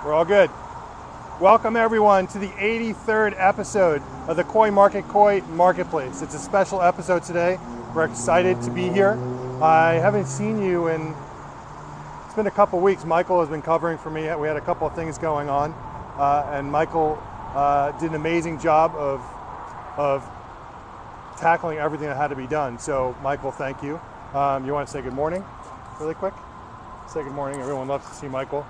We're all good. Welcome everyone to the 83rd episode of the Koi Marketplace. It's a special episode today. We're excited to be here. I haven't seen you in, it's been a couple weeks. Michael has been covering for me. We had a couple of things going on, and Michael did an amazing job of tackling everything that had to be done. So Michael, thank you. You want to say good morning really quick? Say good morning. Everyone loves to see Michael.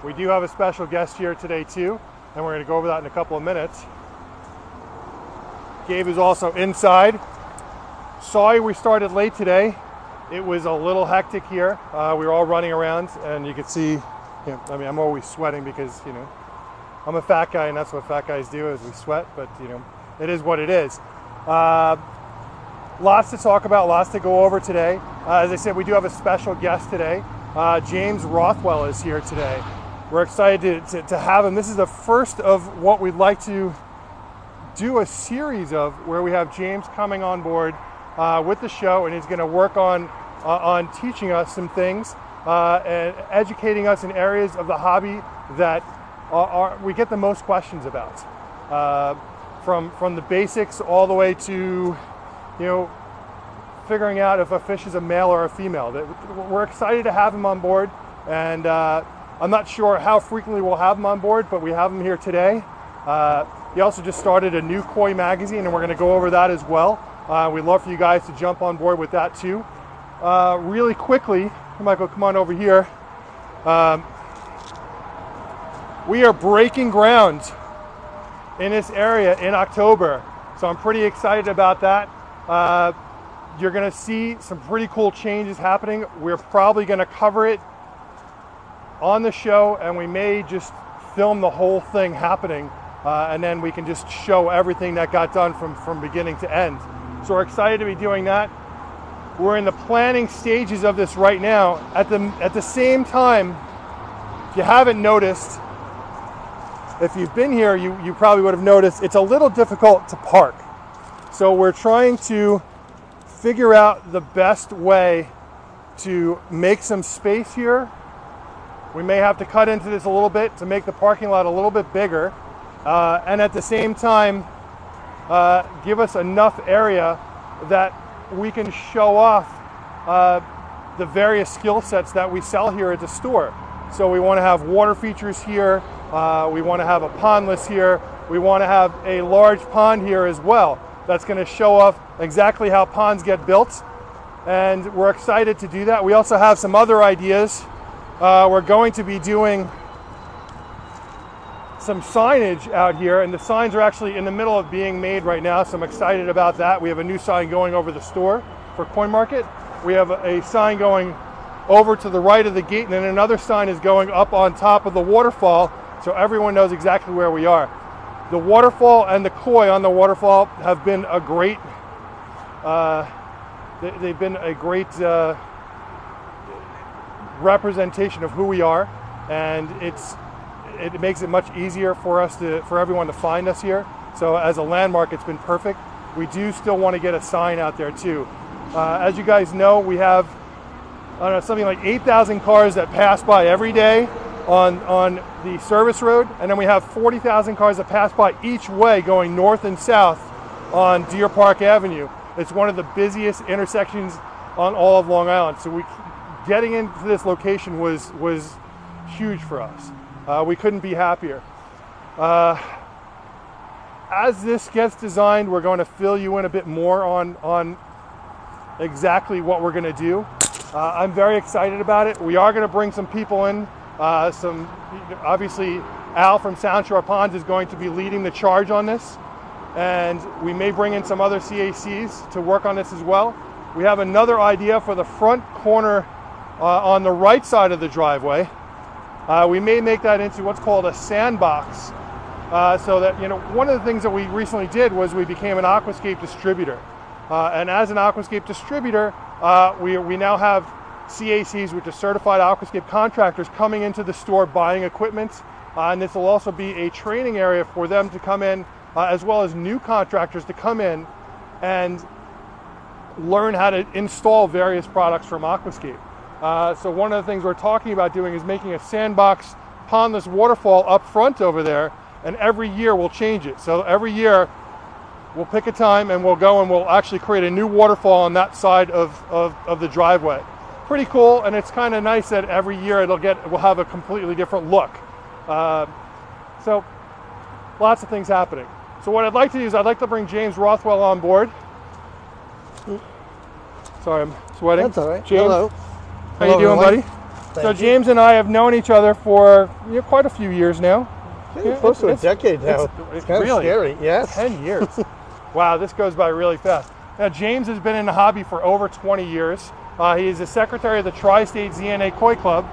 We do have a special guest here today too, and we're going to go over that in a couple of minutes. Gabe is also inside. Sorry we started late today. It was a little hectic here. We were all running around, and you can see, I'm always sweating because, I'm a fat guy, and that's what fat guys do, is we sweat, but, it is what it is. Lots to talk about, lots to go over today. As I said, we do have a special guest today. James Rothwell is here today. We're excited to have him. This is the first of what we'd like to do a series of, where we have James coming on board with the show, and he's going to work on teaching us some things and educating us in areas of the hobby that we get the most questions about. From the basics all the way to, figuring out if a fish is a male or a female. We're excited to have him on board, and I'm not sure how frequently we'll have him on board, but we have him here today. He also just started a new Koi magazine, and we're going to go over that as well. We'd love for you guys to jump on board with that too. Really quickly, Michael, come on over here. We are breaking ground in this area in October, so I'm pretty excited about that. You're going to see some pretty cool changes happening. We're probably going to cover it on the show, and we may just film the whole thing happening, and then we can just show everything that got done from beginning to end. So we're excited to be doing that. We're in the planning stages of this right now. At the same time, if you haven't noticed, if you've been here, you probably would have noticed it's a little difficult to park. So we're trying to figure out the best way to make some space here. We may have to cut into this a little bit to make the parking lot a little bit bigger, and at the same time give us enough area that we can show off the various skill sets that we sell here at the store. So we want to have water features here, we want to have a pond list here, we want to have a large pond here as well. That's going to show off exactly how ponds get built, and we're excited to do that. We also have some other ideas. We're going to be doing some signage out here, and the signs are actually in the middle of being made right now, so I'm excited about that. We have a new sign going over the store for Koi Market. We have a sign going over to the right of the gate, and then another sign is going up on top of the waterfall, so everyone knows exactly where we are. The waterfall and the koi on the waterfall have been a great, they've been a great representation of who we are, and it makes it much easier for everyone to find us here. So as a landmark, it's been perfect. We do still want to get a sign out there too. As you guys know, we have something like 8,000 cars that pass by every day on the service road, and then we have 40,000 cars that pass by each way going north and south on Deer Park Avenue. It's one of the busiest intersections on all of Long Island. So getting into this location was huge for us. We couldn't be happier. As this gets designed, we're going to fill you in a bit more on exactly what we're going to do. I'm very excited about it. We are going to bring some people in. Obviously, Al from Sound Shore Ponds is going to be leading the charge on this, and we may bring in some other CACs to work on this as well. We have another idea for the front corner on the right side of the driveway. We may make that into what's called a sandbox, so that, one of the things that we recently did was we became an aquascape distributor, and as an aquascape distributor, we now have CACs, which are certified aquascape contractors, coming into the store buying equipment, and this will also be a training area for them to come in, as well as new contractors to come in and learn how to install various products from aquascape. So one of the things we're talking about doing is making a sandbox pondless waterfall up front over there, and every year we'll change it. So every year we'll pick a time and we'll go and we'll actually create a new waterfall on that side of the driveway. Pretty cool, and it's kind of nice that every year we'll have a completely different look. So lots of things happening. So what I'd like to do is I'd like to bring James Rothwell on board. Sorry, I'm sweating. That's all right. James, hello. How you doing, buddy? So James and I have known each other for quite a few years now. Close to a decade now. It's kind of scary. Yes. 10 years. Wow, this goes by really fast. Now, James has been in the hobby for over 20 years. He is the secretary of the Tri-State ZNA Koi Club,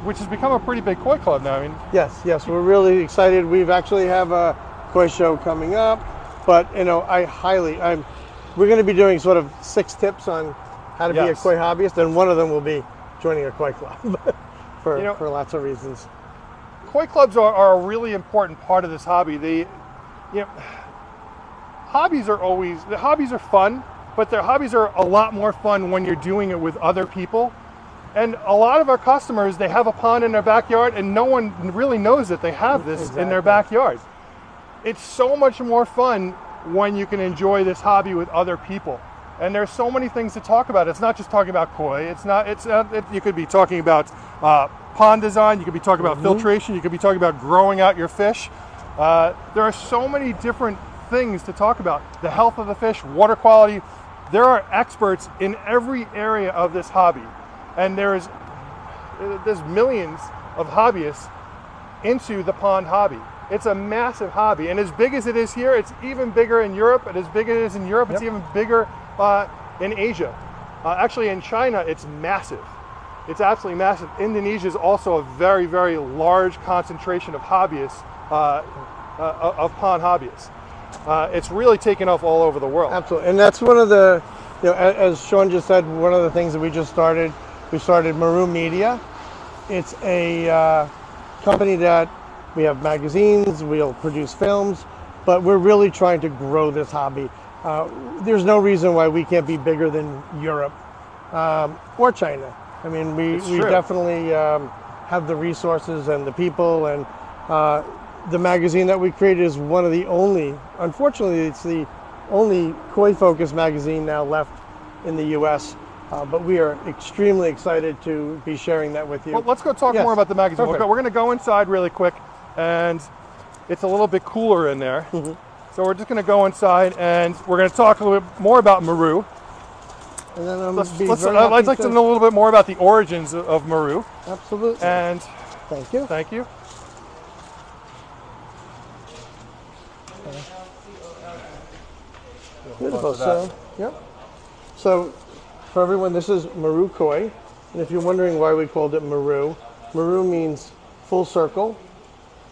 which has become a pretty big koi club now. I mean, yes, we're really excited. We've actually have a koi show coming up, but we're going to be doing sort of 6 tips on how to be a koi hobbyist, and one of them will be joining a koi club for lots of reasons. Koi clubs are a really important part of this hobby. Hobbies are fun, but their hobbies are a lot more fun when you're doing it with other people. And a lot of our customers, they have a pond in their backyard and no one really knows that they have this in their backyard. It's so much more fun when you can enjoy this hobby with other people. And there's so many things to talk about. It's not just talking about koi. You could be talking about pond design. You could be talking about filtration. You could be talking about growing out your fish. There are so many different things to talk about. The health of the fish, water quality. There are experts in every area of this hobby. And there's millions of hobbyists into the pond hobby. It's a massive hobby. And as big as it is here, it's even bigger in Europe. And as big as it is in Europe, it's even bigger in Asia. Actually, in China, it's massive. It's absolutely massive. Indonesia is also a very, very large concentration of hobbyists, of pond hobbyists. It's really taken off all over the world. Absolutely, and that's one of the, as Sean just said, one of the things that we just started. We started Maru Media. It's a company that we have magazines, we'll produce films, but we're really trying to grow this hobby. There's no reason why we can't be bigger than Europe or China. I mean, we definitely have the resources and the people, and the magazine that we created is one of the only, unfortunately, it's the only koi-focused magazine now left in the U.S., but we are extremely excited to be sharing that with you. Well, let's go talk more about the magazine. We're going to go inside really quick, and it's a little bit cooler in there. So we're just going to go inside, and we're going to talk a little bit more about Maru. And then I'd like to know a little bit more about the origins of Maru. Absolutely. And thank you. Thank you. Beautiful. So for everyone, this is Maru Koi. And if you're wondering why we called it Maru, Maru means full circle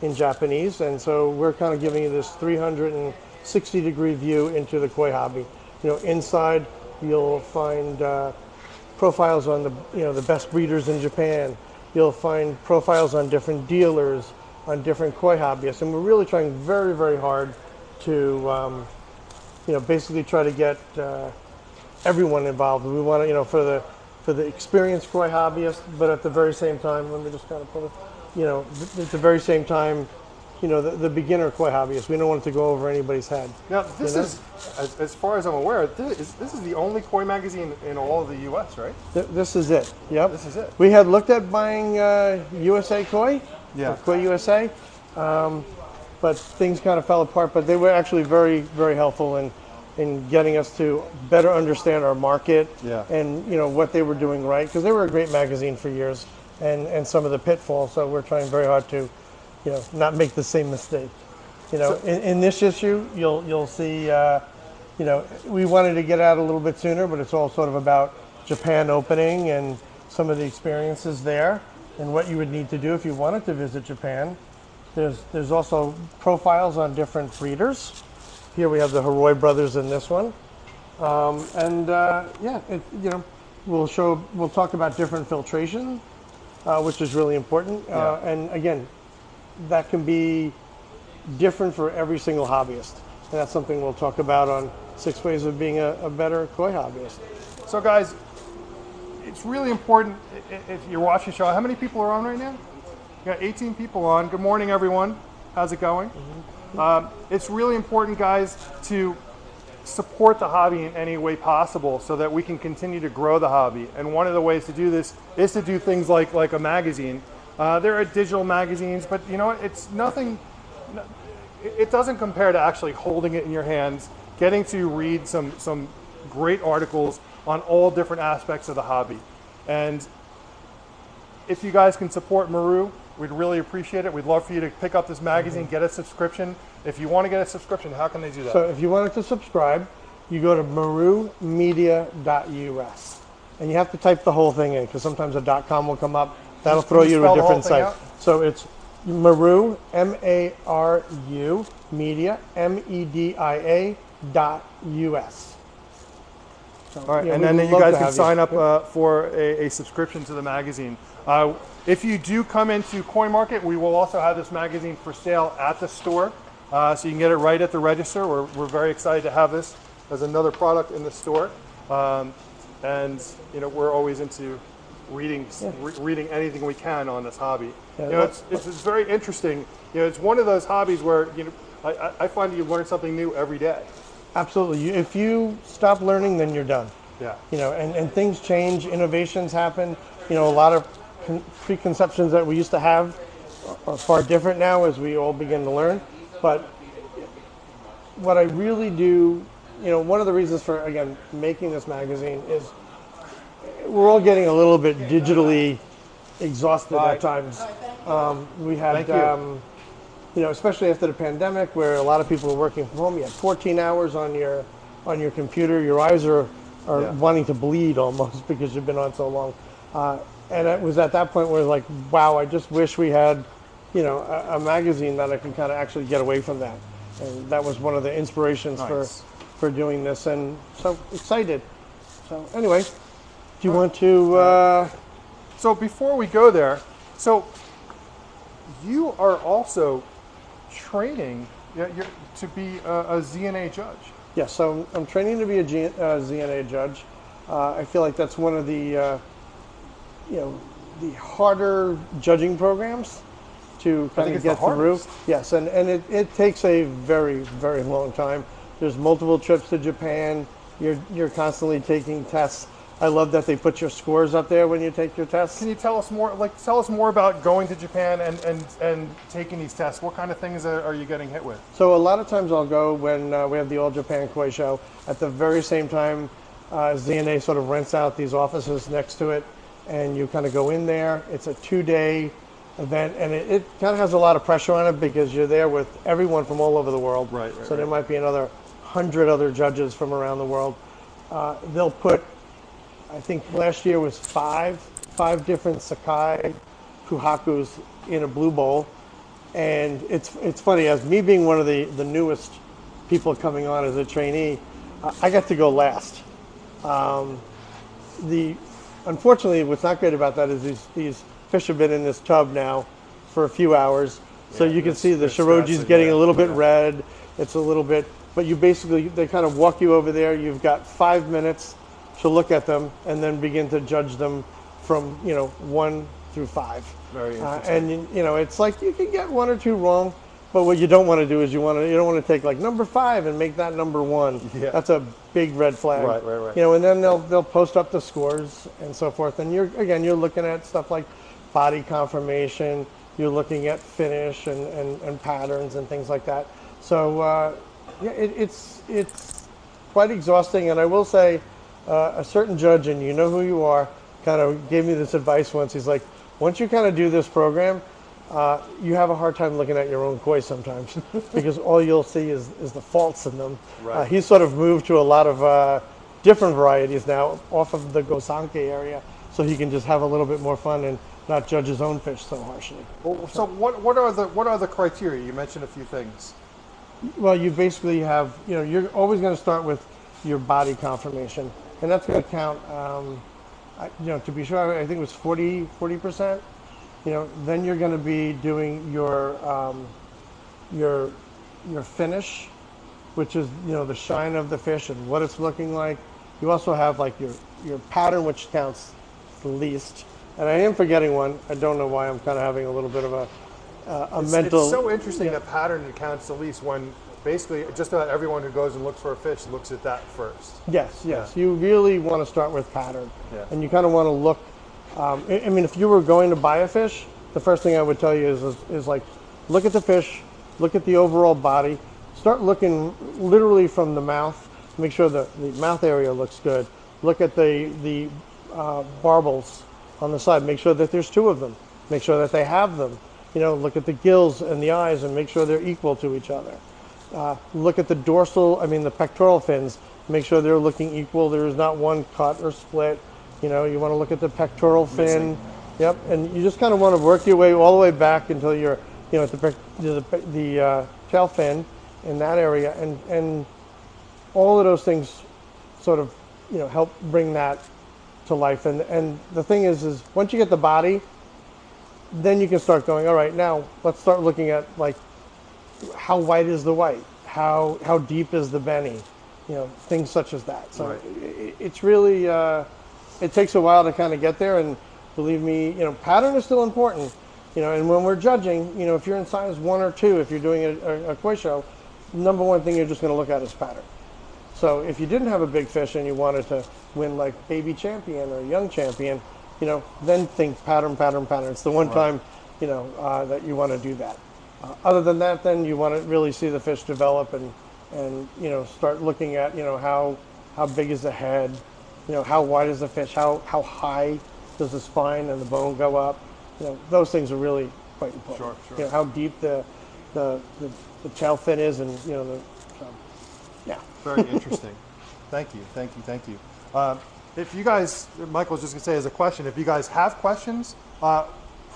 in Japanese. And so we're kind of giving you this 360-degree view into the koi hobby. Inside you'll find profiles on the best breeders in Japan. You'll find profiles on different dealers, on different koi hobbyists. And we're really trying very, very hard to basically try to get everyone involved. We want to, for the experienced koi hobbyist, but at the very same time, let me just kind of put it, at the very same time, the beginner koi hobbyist. We don't want it to go over anybody's head. Now, this is, as far as I'm aware, this is the only koi magazine in all of the U.S., right? This is it. Yep. This is it. We had looked at buying USA Koi, Koi USA, but things kind of fell apart. But they were actually very, very helpful in getting us to better understand our market and what they were doing right, because they were a great magazine for years, and some of the pitfalls. So we're trying very hard to not make the same mistake. In this issue, you'll see, we wanted to get out a little bit sooner, but it's all sort of about Japan opening and some of the experiences there and what you would need to do if you wanted to visit Japan. There's also profiles on different breeders. Here we have the Heroi brothers in this one. We'll talk about different filtration, which is really important. And again, that can be different for every single hobbyist. And that's something we'll talk about on 6 ways of being a better koi hobbyist. So guys, it's really important if you're watching the show. How many people are on right now? got 18 people on. Good morning, everyone. How's it going? It's really important, guys, to support the hobby in any way possible so that we can continue to grow the hobby. And one of the ways to do this is to do things like a magazine. There are digital magazines, but you know what? It's nothing. It doesn't compare to actually holding it in your hands, getting to read some great articles on all different aspects of the hobby. And if you guys can support Maru, we'd really appreciate it. We'd love for you to pick up this magazine, get a subscription. If you want to get a subscription, how can they do that? So if you wanted to subscribe, you go to marumedia.us. And you have to type the whole thing in because sometimes a .com will come up. That'll throw you to a different site. Out? So it's Maru, M-A-R-U, media, M-E-D-I-A.us. So, all right, yeah, and then you guys can sign up for a subscription to the magazine. If you do come into Koi Market, we will also have this magazine for sale at the store, so you can get it right at the register. We're very excited to have this as another product in the store, and you know we're always into reading anything we can on this hobby. Yeah, you know, it's very interesting. You know, it's one of those hobbies where I find you learn something new every day. Absolutely. If you stop learning, then you're done. Yeah. You know, and things change, innovations happen. You know, a lot of preconceptions that we used to have are far different now as we all begin to learn. But what I really do, you know, one of the reasons for, again, making this magazine is we're all getting a little bit digitally exhausted at times. We had, you know, especially after the pandemic where a lot of people were working from home, you had 14 hours on your computer. Your eyes are wanting to bleed almost because you've been on so long. And it was at that point where like, wow, I just wish we had, you know, a magazine that I could kind of actually get away from that. And that was one of the inspirations for doing this. And so excited. So anyway, do you want to... So before we go there, so you are also training to be a ZNA judge. Yes, so I'm training to be a ZNA judge. I feel like that's one of the you know, the harder judging programs to kind of get through. Yes, and it takes a very, very long time. There's multiple trips to Japan. You're constantly taking tests. I love that they put your scores up there when you take your tests. Can you tell us more? Like, tell us more about going to Japan and taking these tests. What kind of things are you getting hit with? So a lot of times I'll go when we have the All Japan Koi show. At the very same time, ZNA sort of rents out these offices next to it, and you kind of go in there. It's a 2-day event, and it kind of has a lot of pressure on it because you're there with everyone from all over the world. Right. So there might be another 100 other judges from around the world. They'll put, I think last year was five different Sakai Kuhakus in a blue bowl. And it's funny, as me being one of the newest people coming on as a trainee, I got to go last. Unfortunately, what's not great about that is these fish have been in this tub now for a few hours. So you can see the shiroji's getting a little bit red. It's a little bit, but they kind of walk you over there. You've got 5 minutes to look at them and then begin to judge them from 1 through 5. Very interesting. And it's like you can get 1 or 2 wrong, but what you don't want to do is you don't want to take like number 5 and make that number 1. Yeah. That's a big red flag. Right. And then they'll post up the scores and so forth. And you're looking at stuff like body conformation. You're looking at finish and patterns and things like that. So it's quite exhausting. And I will say, a certain judge, and you know who you are, kind of gave me this advice once. He's like, once you kind of do this program, you have a hard time looking at your own koi sometimes because all you'll see is the faults in them. Right. He's sort of moved to a lot of different varieties now off of the Gosanke area, so he can just have a little bit more fun and not judge his own fish so harshly. Well, so what are the criteria? You mentioned a few things. Well, you basically have, you're always going to start with your body conformation, and that's going to count. To be sure, I think it was 40%. Then you're going to be doing your finish, which is the shine of the fish and what it's looking like. You also have like your pattern, which counts the least, And I am forgetting one. I don't know why. I'm kind of having a little bit of a mental. It's so interesting that pattern counts the least when basically just about everyone who goes and looks for a fish looks at that first. Yes. You really want to start with pattern. Yeah. And you kind of want to look. I mean, if you were going to buy a fish, the first thing I would tell you is like, look at the fish, look at the overall body, start looking literally from the mouth, make sure the mouth area looks good. Look at the barbels on the side, make sure that there's 2 of them, make sure that they have them. You know, look at the gills and the eyes and make sure they're equal to each other. Look at the the pectoral fins, make sure they're looking equal, there is not one cut or split. You know, you want to look at the pectoral fin. Missing. Yep, and you just kind of want to work your way all the way back until you're, you know, at the tail fin in that area, and all of those things sort of, you know, help bring that to life. And the thing is once you get the body, then you can start going, all right, now let's start looking at like how white is the white, how deep is the benny, you know, things such as that. So right. It's really it takes a while to kind of get there, and believe me, you know, pattern is still important, you know, and when we're judging, you know, if you're in size 1 or 2, if you're doing a koi show, number one thing you're just going to look at is pattern. So if you didn't have a big fish and you wanted to win like baby champion or young champion, you know, then think pattern. It's the one time, you know, that you want to do that. Other than that, then you want to really see the fish develop and you know, start looking at, you know, how big is the head, you know, how wide is the fish, how high does the spine and the bone go up? You know, those things are really quite important. Sure. You know, how deep the tail fin is, and you know, yeah. Very interesting. Thank you. If you guys, Michael's just gonna say as a question, if you guys have questions,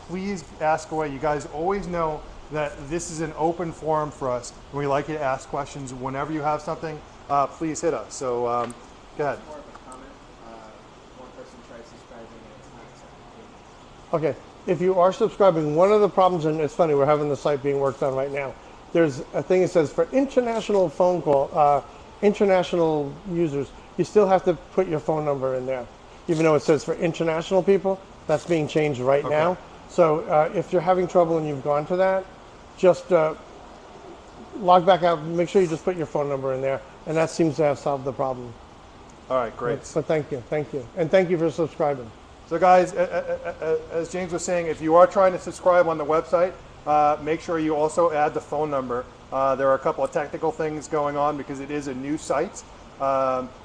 please ask away. You guys always know that this is an open forum for us, and we like you to ask questions whenever you have something. Please hit us. So go ahead. Okay, if you are subscribing, one of the problems, and it's funny, we're having the site being worked on right now. There's a thing that says for international phone call, international users, you still have to put your phone number in there. Even though it says for international people, that's being changed right now. So if you're having trouble and you've gone to that, just log back out, make sure you just put your phone number in there, and that seems to have solved the problem. All right, great. But thank you. And thank you for subscribing. So guys, as James was saying, if you are trying to subscribe on the website, make sure you also add the phone number. There are a couple of technical things going on because it is a new site.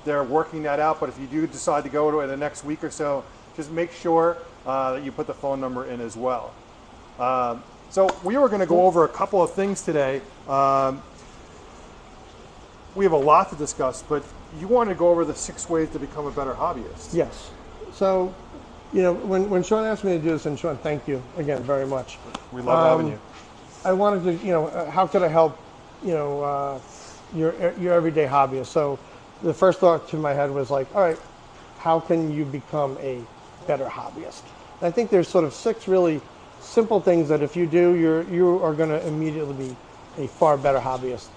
They're working that out, but if you do decide to go to it in the next week or so, just make sure that you put the phone number in as well. So we were going to go over a couple of things today. We have a lot to discuss, but you want to go over the 6 ways to become a better hobbyist. Yes. So, you know, when Sean asked me to do this, and Sean, thank you again very much. We love having you. I wanted to, you know, how could I help, you know, your everyday hobbyist? So the first thought to my head was like, all right, how can you become a better hobbyist? And I think there's sort of 6 really simple things that if you do, you are going to immediately be a far better hobbyist.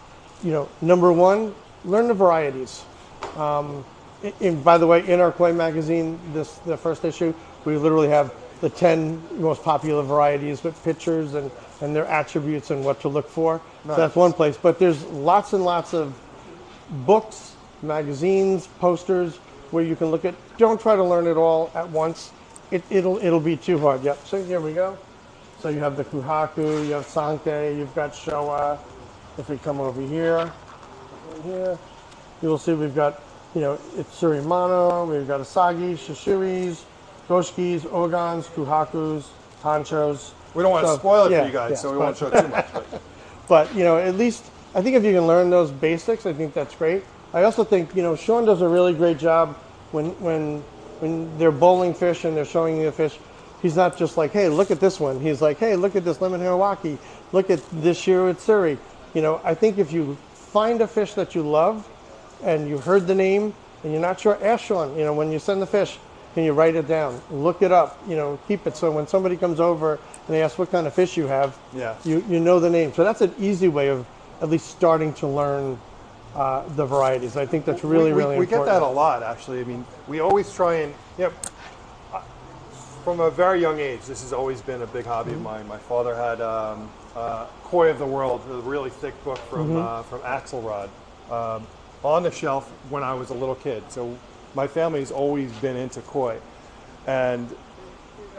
You know, number 1, learn the varieties. By the way, in our Koi magazine, the first issue, we literally have the 10 most popular varieties with pictures and their attributes and what to look for. Nice. So that's one place. But there's lots and lots of books, magazines, posters where you can look at. Don't try to learn it all at once. It'll be too hard. Yep. So here we go. So you have the Kuhaku, you have Sankei, you've got Showa. If we come over here, you will see we've got, you know, it's Surimano, we've got Asagi, Shishuis, Goshikis, Ogans, Kuhakus, Hanchos. We don't want to spoil it for you guys, so we won't show too much. But, you know, at least, I think if you can learn those basics, I think that's great. I also think, you know, Sean does a really great job when they're bowling fish and they're showing you the fish. He's not just like, hey, look at this one. He's like, hey, look at this lemon harawaki. Look at this Shiroitsuri. You know, I think if you find a fish that you love and you heard the name and you're not sure, ask Sean, you know, when you send the fish, can you write it down? Look it up, you know, keep it. So when somebody comes over and they ask what kind of fish you have, you know the name. So that's an easy way of at least starting to learn the varieties. I think that's really important. We get that a lot, actually. I mean, we always try and, you know, from a very young age, this has always been a big hobby of mine. My father had Koi of the World, a really thick book from Axelrod, on the shelf when I was a little kid. So my family's always been into koi, and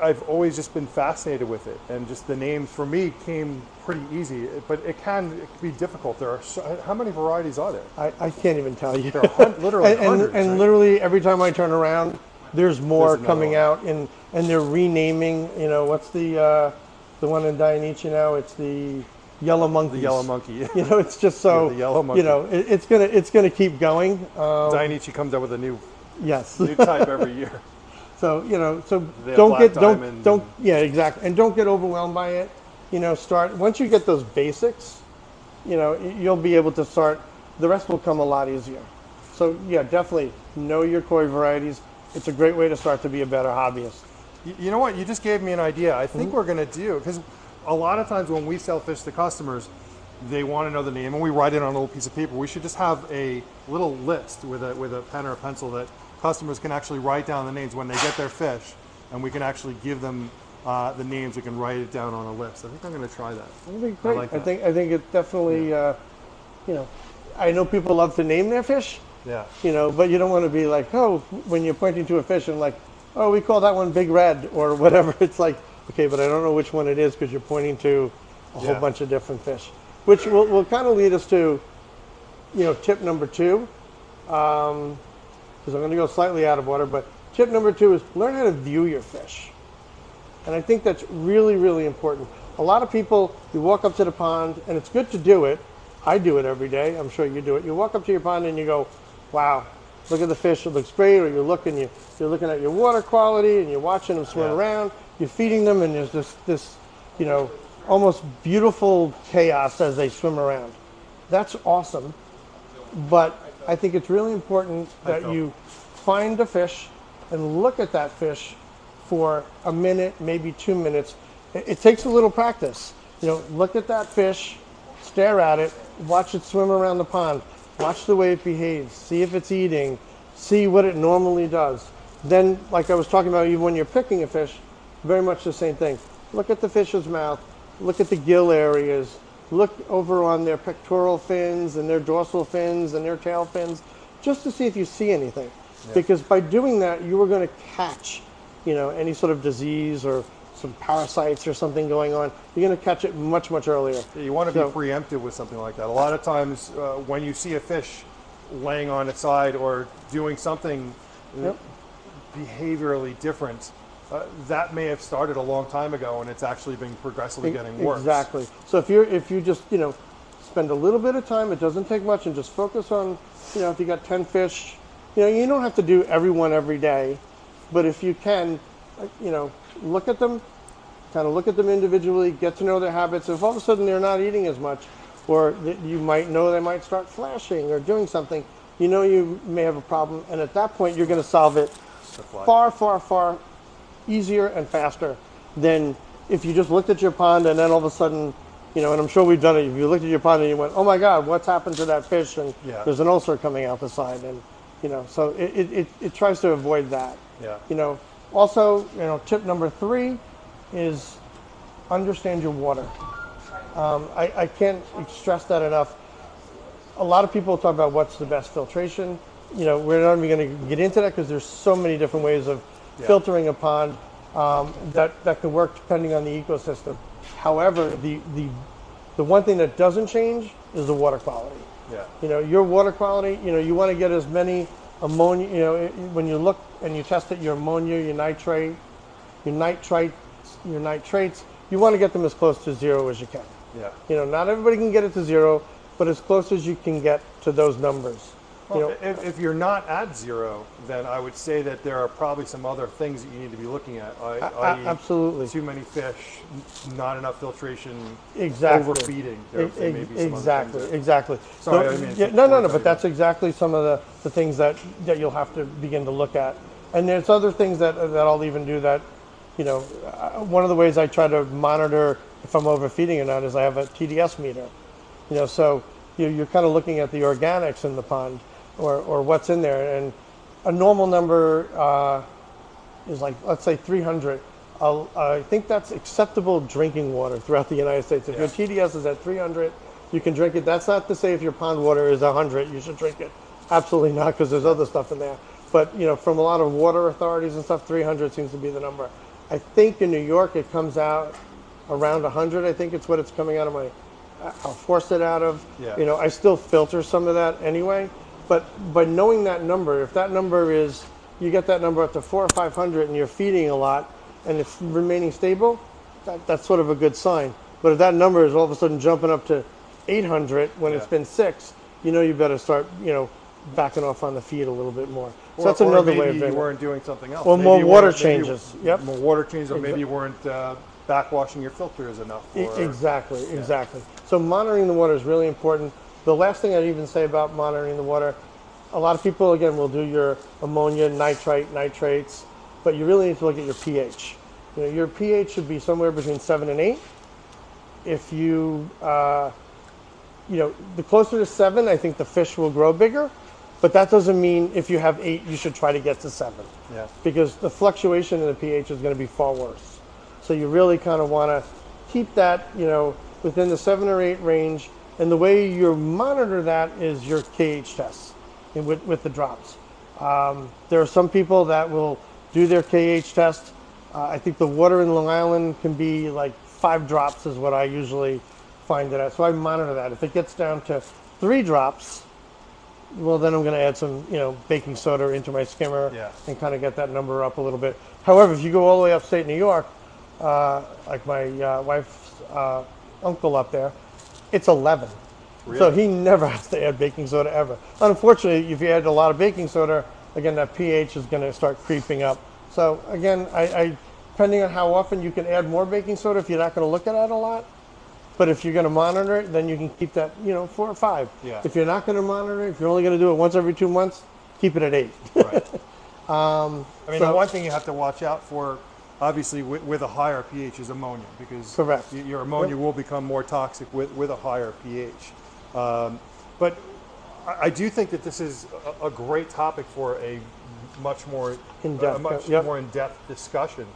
I've always just been fascinated with it. And just the names for me came pretty easy, but it can be difficult. There are how many varieties are there? I can't even tell you. There are literally hundreds, and right? literally every time I turn around, there's more coming one. out, and they're renaming. You know, what's the one in Dionici now? It's the yellow monkey. The yellow monkey. You know, it's just so. Yeah, the yellow monkey. You know, it's gonna keep going. Dionici comes out with a new new type every year. So you know, so They have don't black get diamond. don't yeah, exactly, and don't get overwhelmed by it. You know, start once you get those basics. You know, you'll be able to start. The rest will come a lot easier. So yeah, definitely know your koi varieties. It's a great way to start to be a better hobbyist. You know what? You just gave me an idea. I think we're going to do, because a lot of times when we sell fish to customers, they want to know the name, and we write it on a little piece of paper. We should just have a little list with a pen or a pencil that customers can actually write down the names when they get their fish, and we can actually give them the names. We can write it down on a list. I think I'm going to try that. That'd be great. like I that. think it definitely. You know, I know people love to name their fish. Yeah. You know, but you don't want to be like, oh, when you're pointing to a fish and like, oh, we call that one Big Red or whatever. It's like, okay, but I don't know which one it is because you're pointing to a whole bunch of different fish, which will kind of lead us to, you know, tip number 2. Because I'm going to go slightly out of order, but tip number 2 is learn how to view your fish. And I think that's really, really important. A lot of people, you walk up to the pond, and it's good to do it. I do it every day. I'm sure you do it. You walk up to your pond and you go, wow, look at the fish. It looks great. Or you're looking at your water quality and you're watching them swim around. You're feeding them, and there's this, you know, almost beautiful chaos as they swim around. That's awesome. But I think it's really important that you find a fish and look at that fish for a minute, maybe 2 minutes. It takes a little practice. You know, look at that fish, stare at it, watch it swim around the pond, watch the way it behaves, see if it's eating, see what it normally does. Then, like I was talking about, even when you're picking a fish, very much the same thing. Look at the fish's mouth, look at the gill areas, look over on their pectoral fins and their dorsal fins and their tail fins, just to see if you see anything. Yeah. Because by doing that, you are going to catch, you know, any sort of disease or some parasites or something going on. You're going to catch it much, much earlier. Yeah, you want to be preemptive with something like that. A lot of times when you see a fish laying on its side or doing something behaviorally different, that may have started a long time ago, and it's actually been progressively getting worse. Exactly. So if you just, you know, spend a little bit of time, it doesn't take much, and just focus on, you know, if you got 10 fish, you know, you don't have to do every one every day, but if you can, you know, look at them, kind of look at them individually, get to know their habits. If all of a sudden they're not eating as much, or you might know they might start flashing or doing something, you know you may have a problem, and at that point you're going to solve it far, far, far easier and faster than if you just looked at your pond and then all of a sudden, you know, and I'm sure we've done it, if you looked at your pond and you went, oh my God, what's happened to that fish? And there's an ulcer coming out the side. And, you know, so it tries to avoid that. Yeah. You know, also, you know, tip number 3 is understand your water. I can't stress that enough. A lot of people talk about what's the best filtration. You know, we're not even going to get into that because there's so many different ways of filtering a pond that could work depending on the ecosystem. However, the one thing that doesn't change is the water quality. Yeah. You know, your water quality, you know, you want to get as many ammonia, you know, when you look and you test it, your ammonia, your nitrate, your nitrates, you want to get them as close to 0 as you can. Yeah. You know, not everybody can get it to 0, but as close as you can get to those numbers. Well, if you're not at 0, then I would say that there are probably some other things that you need to be looking at. Absolutely. Too many fish, not enough filtration, exactly. Overfeeding. There may be some exactly. Sorry, so, I mean, no, but that's exactly some of the things that you'll have to begin to look at. And there's other things that I'll even do that, you know, one of the ways I try to monitor if I'm overfeeding or not is I have a TDS meter. You know, so you're kind of looking at the organics in the pond. Or what's in there, and a normal number is like, let's say 300. I think that's acceptable drinking water throughout the United States. If your TDS is at 300, you can drink it. That's not to say if your pond water is 100, you should drink it. Absolutely not, because there's other stuff in there. But from a lot of water authorities and stuff, 300 seems to be the number. I think in New York it comes out around 100. I think it's what it's coming out of my. I'll force it out of. Yeah. I still filter some of that anyway. But by knowing that number, if that number is, you get that number up to 400 or 500, and you're feeding a lot, and it's remaining stable, that's sort of a good sign. But if that number is all of a sudden jumping up to 800 when it's been 6, you better start, backing off on the feed a little bit more. So that's another way of doing it. Maybe you weren't doing something else. Or maybe more water changes. More water changes, or maybe you weren't backwashing your filters enough. Exactly. So monitoring the water is really important. The last thing I'd even say about monitoring the water, a lot of people, again, will do your ammonia, nitrite, nitrates, but you really need to look at your pH. Your pH should be somewhere between 7 and 8. If you, the closer to 7, I think the fish will grow bigger, but that doesn't mean if you have 8, you should try to get to 7. Yeah. Because the fluctuation in the pH is going to be far worse. So you really kind of want to keep that, within the 7 or 8 range. And the way you monitor that is your KH tests with the drops. There are some people that will do their KH test. I think the water in Long Island can be like 5 drops is what I usually find it at. So I monitor that. If it gets down to 3 drops, well, then I'm going to add some, baking soda into my skimmer and kind of get that number up a little bit. However, if you go all the way upstate New York, like my wife's uncle up there, it's 11. Really? So he never has to add baking soda ever. Unfortunately, if you add a lot of baking soda, again, that pH is going to start creeping up. So again, I depending on how often you can add more baking soda if you're not going to look at it a lot. But if you're going to monitor it, then you can keep that, 4 or 5. Yeah. If you're not going to monitor it, if you're only going to do it once every 2 months, keep it at 8. Right. The one thing you have to watch out for, obviously, with a higher pH is ammonia, because correct. Your ammonia will become more toxic with a higher pH. But I do think that this is a great topic for a much more in-depth discussion.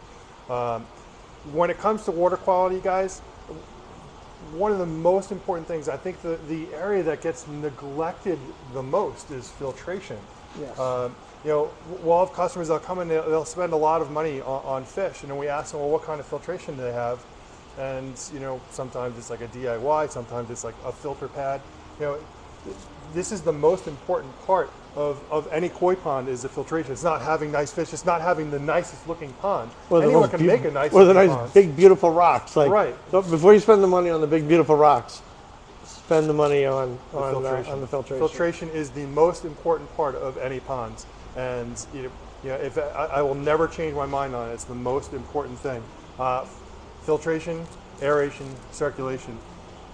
When it comes to water quality, guys, one of the most important things, I think the area that gets neglected the most is filtration. Yes. We'll have customers that'll come in, they'll spend a lot of money on fish, and then we ask them, well, what kind of filtration do they have? And sometimes it's like a DIY, sometimes it's like a filter pad. This is the most important part of any koi pond is the filtration. It's not having nice fish. It's not having the nicest looking pond. Anyone can make a nice or the nice pond. Big beautiful rocks. Right. So before you spend the money on the big beautiful rocks, spend the money on the filtration. Filtration is the most important part of any pond, and if I will never change my mind on it. It's the most important thing. Filtration, aeration, circulation.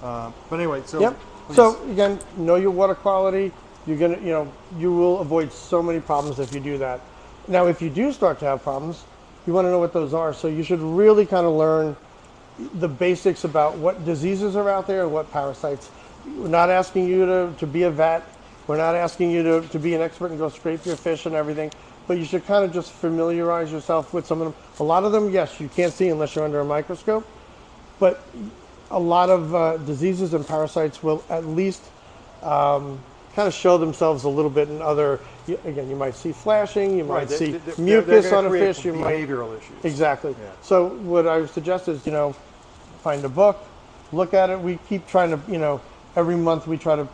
But anyway, so. Yep. So again, know your water quality. You're gonna, you will avoid so many problems if you do that. Now, if you do start to have problems, you want to know what those are. So you should really kind of learn the basics about what diseases are out there, what parasites. We're not asking you to be a vet. We're not asking you to be an expert and go scrape your fish and everything. But you should kind of just familiarize yourself with some of them. A lot of them, yes, you can't see unless you're under a microscope. But a lot of diseases and parasites will at least kind of show themselves a little bit in other. Again, you might see flashing, you might see mucus on a fish, you might behavioral issues. Exactly. Yeah. So what I would suggest is find a book, look at it. We keep trying to every month we try to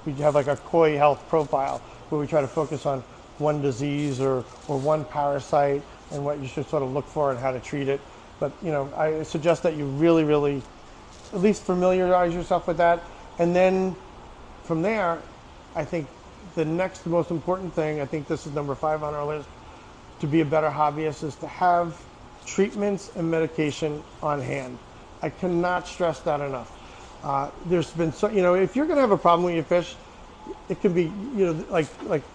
we have like a koi health profile where we try to focus on one disease or one parasite and what you should sort of look for and how to treat it. But I suggest that you really, really at least familiarize yourself with that. And then from there, I think the next most important thing, I think this is number 5 on our list, to be a better hobbyist, is to have treatments and medication on hand. I cannot stress that enough. There's been so, if you're going to have a problem with your fish, it could be, like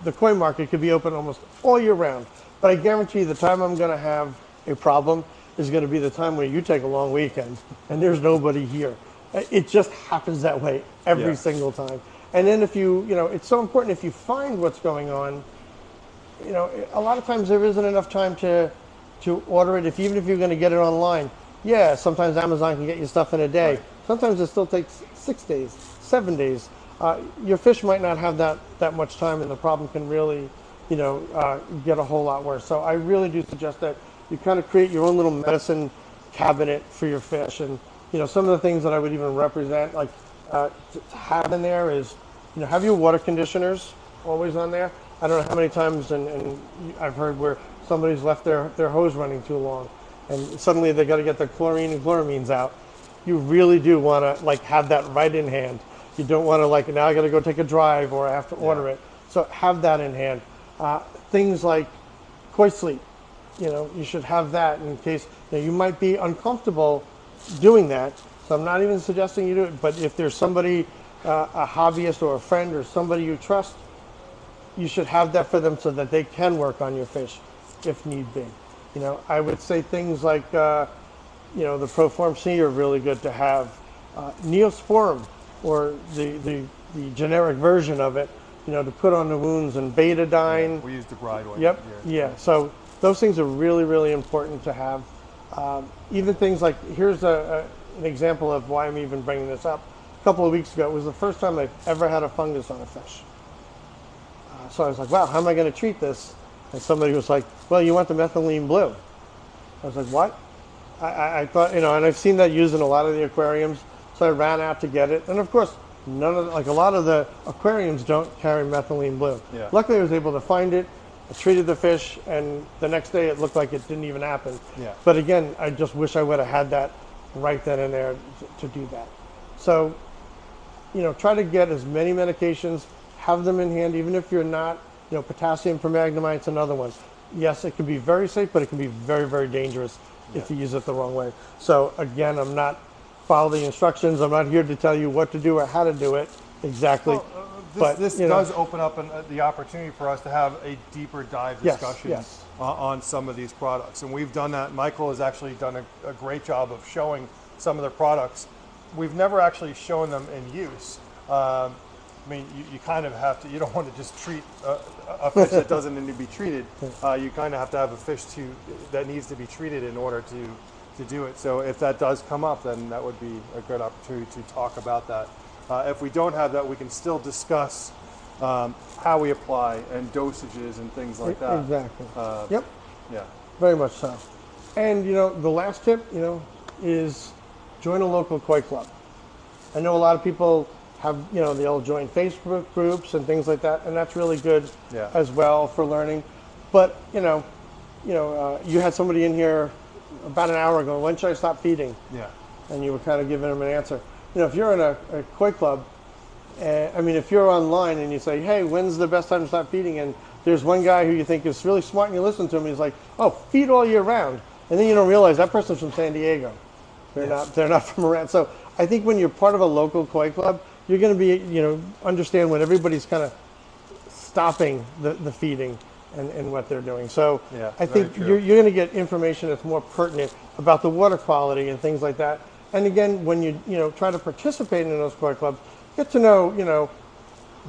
the koi market could be open almost all year round. But I guarantee the time I'm going to have a problem is going to be the time where you take a long weekend and there's nobody here. It just happens that way every single time. And then if it's so important if you find what's going on, a lot of times there isn't enough time to to order it, even if you're going to get it online. Yeah, sometimes Amazon can get you stuff in a day. Right. Sometimes it still takes 6 days, 7 days. Your fish might not have that much time, and the problem can really, get a whole lot worse. So I really do suggest that you kind of create your own little medicine cabinet for your fish. And some of the things that I would even represent, like to have in there is, have your water conditioners always on there. I don't know how many times, and I've heard where somebody's left their hose running too long, and suddenly they got to get their chlorine and chloramines out. You really do want to have that right in hand. You don't want to now I got to go take a drive or I have to order it. So have that in hand. Things like koi sleep, you should have that in case you might be uncomfortable doing that. So I'm not even suggesting you do it, but if there's somebody, a hobbyist or a friend or somebody you trust, you should have that for them so that they can work on your fish if need be. I would say things like, the Proform C are really good to have. Neosporin, or the generic version of it, to put on the wounds, and betadine. Yeah, we use the bride oil. Yep. Yeah. So those things are really, really important to have. Even things like, here's an example of why I'm even bringing this up. A couple of weeks ago, it was the first time I've ever had a fungus on a fish. So I was like, wow, how am I going to treat this? And somebody was like, well, you want the methylene blue. I was like, what? I thought, and I've seen that used in a lot of the aquariums. So I ran out to get it. And of course, a lot of the aquariums don't carry methylene blue. Yeah. Luckily, I was able to find it. I treated the fish, and the next day it looked like it didn't even happen. Yeah. But again, I just wish I would have had that right then and there to do that. So, try to get as many medications, have them in hand, even if you're not, potassium permagnamite's another one. Yes, it can be very safe, but it can be very, very dangerous if you use it the wrong way. So again, I'm not following the instructions. I'm not here to tell you what to do or how to do it exactly. Well, this does open up the opportunity for us to have a deeper dive discussion on some of these products. And we've done that. Michael has actually done a great job of showing some of their products. We've never actually shown them in use. You kind of have to, you don't want to just treat a fish that doesn't need to be treated. You kind of have to have a fish that needs to be treated in order to do it. So if that does come up, then that would be a good opportunity to talk about that. If we don't have that, we can still discuss how we apply and dosages and things like that. Exactly. Yep. Yeah. Very much so. And the last tip, is join a local koi club. I know a lot of people have, they'll join Facebook groups and things like that, and that's really good as well for learning. But you had somebody in here about an hour ago. When should I stop feeding? Yeah. And you were kind of giving them an answer. If you're in a koi club, if you're online and you say, hey, when's the best time to stop feeding? And there's one guy who you think is really smart, and you listen to him, he's like, oh, feed all year round. And then you don't realize that person's from San Diego. They're not from around. So I think when you're part of a local koi club, you're going to be, understand when everybody's kind of stopping the feeding and what they're doing. So I think you're going to get information that's more pertinent about the water quality and things like that. And again, when you try to participate in those koi clubs, get to know,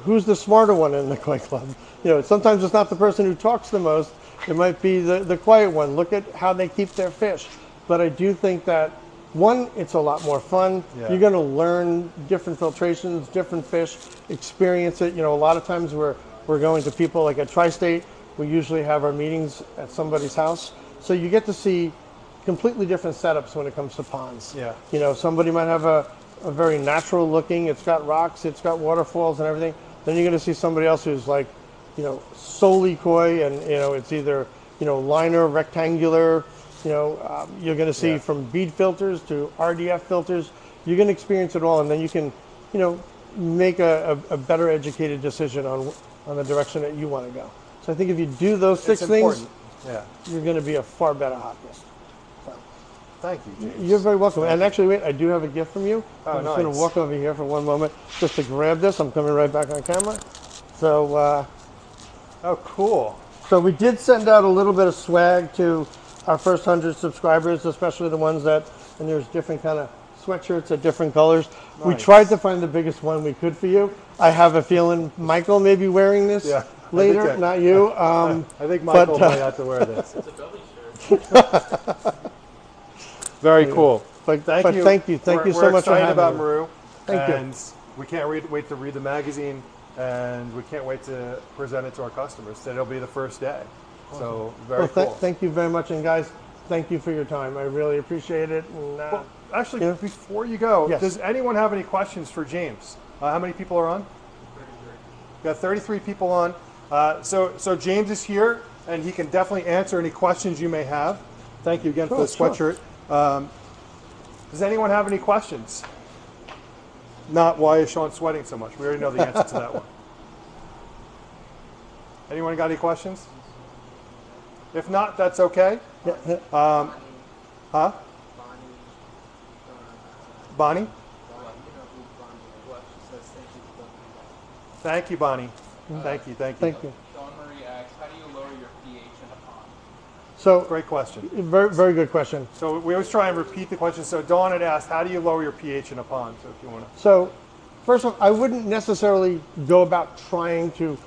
who's the smarter one in the koi club. Sometimes it's not the person who talks the most. It might be the quiet one. Look at how they keep their fish. But I do think that, one, it's a lot more fun. Yeah. You're going to learn different filtrations, different fish, experience it. A lot of times we're going to people like at Tri-State. We usually have our meetings at somebody's house. So you get to see completely different setups when it comes to ponds. Yeah. Somebody might have a very natural looking, it's got rocks, it's got waterfalls and everything. Then you're going to see somebody else who's like, solely koi, and, it's either, liner, rectangular. You're going to see from bead filters to RDF filters. You're going to experience it all, and then you can, make a better educated decision on the direction that you want to go. So I think if you do those six things, you're going to be a far better hobbyist. So, thank you, James. You're very welcome. And actually, wait, I do have a gift from you. I'm just going to walk over here for one moment just to grab this. I'm coming right back on camera. So, oh, cool. So we did send out a little bit of swag to our first 100 subscribers, especially the ones and there's different kind of sweatshirts at different colors. Nice. We tried to find the biggest one we could for you. I have a feeling Michael may be wearing this later, not you. I think Michael might have to wear this. It's a belly shirt. Very cool. But thank you. Thank you so much for having me. We're excited about Maru. Thank you. And we can't wait to read the magazine, and we can't wait to present it to our customers. So it'll be the first day. Awesome. So very cool. Thank you very much, and guys, thank you for your time. I really appreciate it. And, well, actually, before you go, yes. Does anyone have any questions for James? How many people are on? 33. Got 33 people on. So James is here, and he can definitely answer any questions you may have. Thank you again for the sweatshirt. Does anyone have any questions? Not why is Sean sweating so much? We already know the answer to that one. Anyone got any questions? If not, that's okay. Huh? Bonnie? Thank you, Bonnie. Thank you. Thank you. Dawn Marie asks, how do you lower your pH in a pond? So, great question. Very good question. So we always try and repeat the question. So Dawn had asked, how do you lower your pH in a pond? So if you want to. So, first of all, I wouldn't necessarily go about trying to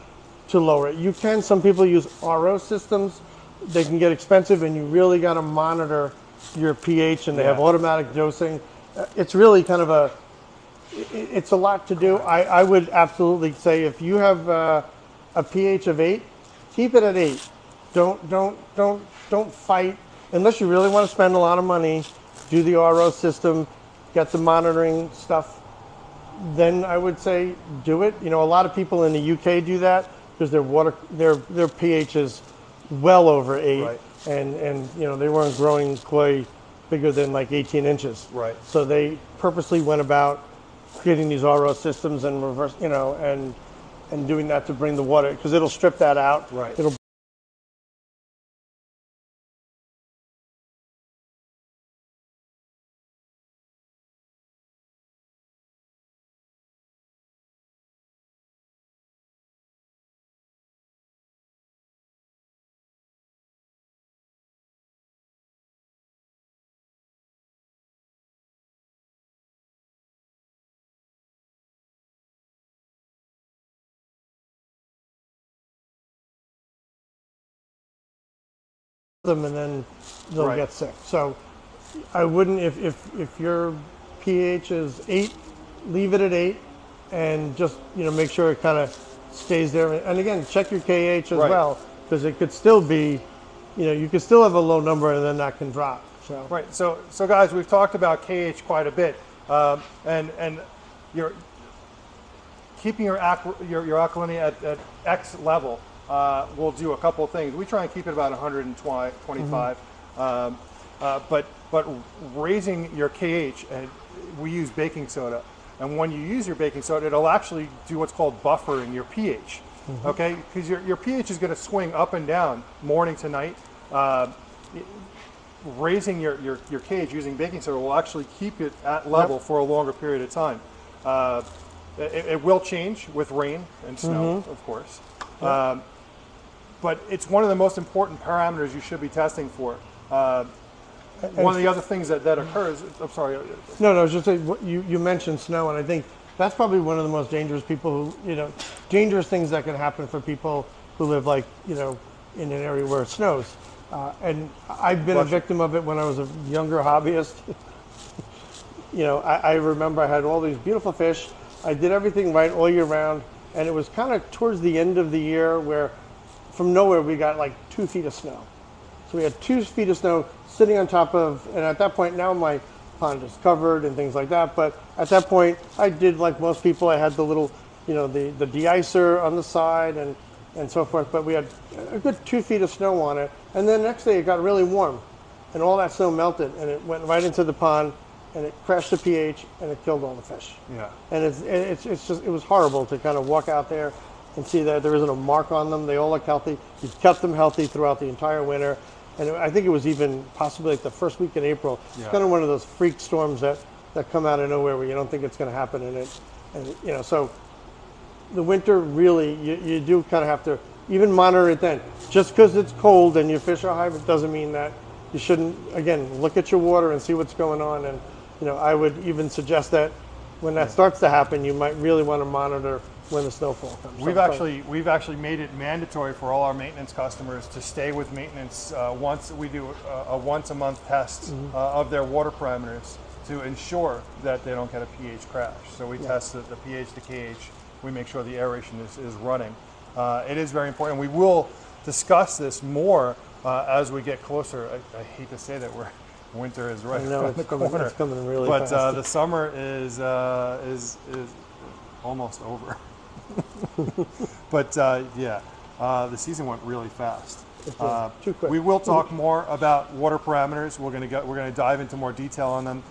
lower it. You can. Some people use RO systems. They can get expensive, and you really got to monitor your pH, and they have automatic dosing. It's really kind of it's a lot to do. I would absolutely say if you have a pH of 8, keep it at 8. Don't fight unless you really want to spend a lot of money. Do the RO system, get the monitoring stuff. Then I would say do it. You know, a lot of people in the UK do that because their pH is well over 8, right. and you know they weren't growing koi bigger than like 18 inches. Right. So they purposely went about creating these RO systems and reverse, you know, and doing that to bring the water, because it'll strip that out. Right. It'll them, and then they'll get sick. So I wouldn't, if your pH is 8, leave it at 8, and just, you know, make sure it kind of stays there. And again, check your KH as well, because it could still be, you know, you could still have a low number, and then that can drop. So right. So guys, we've talked about KH quite a bit, and you're keeping your alkalinity at X level. We'll do a couple of things. We try and keep it about 125, but raising your KH, and we use baking soda. And when you use your baking soda, it'll actually do what's called buffering your pH. Okay, because your pH is going to swing up and down morning to night. Raising your KH using baking soda will actually keep it at level for a longer period of time. It will change with rain and snow, of course. But it's one of the most important parameters you should be testing for. One of the other things that occurs, I'm sorry. No, I was just saying, you mentioned snow, and I think that's probably one of the most dangerous dangerous things that can happen for people who live, like, you know, in an area where it snows. And I've been a victim of it when I was a younger hobbyist. You know, I remember I had all these beautiful fish. I did everything right all year round, and it was kind of towards the end of the year where from nowhere we got like 2 feet of snow. So we had 2 feet of snow sitting on top of, and at that point now my pond is covered and things like that, but at that point I did like most people. I had the little, you know, the de-icer on the side and so forth, but we had a good 2 feet of snow on it, and then the next day it got really warm and all that snow melted and it went right into the pond and it crashed the pH and it killed all the fish. Yeah. And it's just, it was horrible to kind of walk out there and see that there isn't a mark on them. They all look healthy. You've kept them healthy throughout the entire winter. And I think it was even possibly like the first week in April. It's kind of one of those freak storms that come out of nowhere where you don't think it's going to happen. And you know, so the winter really, you do kind of have to even monitor it then. Just because it's cold and your fish are high, it doesn't mean that you shouldn't, again, look at your water and see what's going on. And, you know, I would even suggest that when that starts to happen, you might really want to monitor when the snowfall comes. We've actually made it mandatory for all our maintenance customers to stay with maintenance once we do a once a month test of their water parameters to ensure that they don't get a pH crash. So we test the pH to KH. We make sure the aeration is running. It is very important. We will discuss this more as we get closer. I hate to say that winter is right around the corner. It's coming really but fast. the summer is almost over. But the season went really fast. Too quick. We will talk more about water parameters. We're going to dive into more detail on them.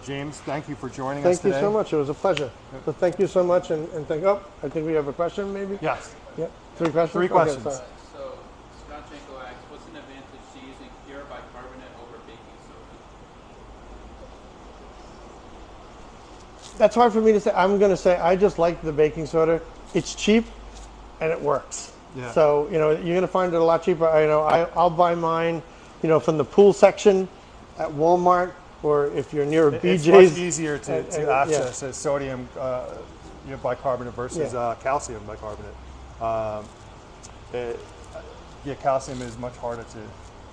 James, thank you for joining us today. Thank you so much. It was a pleasure. So thank you so much, and I think we have a question, maybe. Yes. Yep. 3 questions. 3 questions. Okay, So Scott Jenko asks, what's an advantage to using pure bicarbonate over baking soda? That's hard for me to say. I'm going to say I just like the baking soda. It's cheap, and it works. Yeah. So you're going to find it a lot cheaper. I'll buy mine, from the pool section at Walmart, or if you're near BJ's. It's much easier to access a sodium bicarbonate versus calcium bicarbonate. Calcium is much harder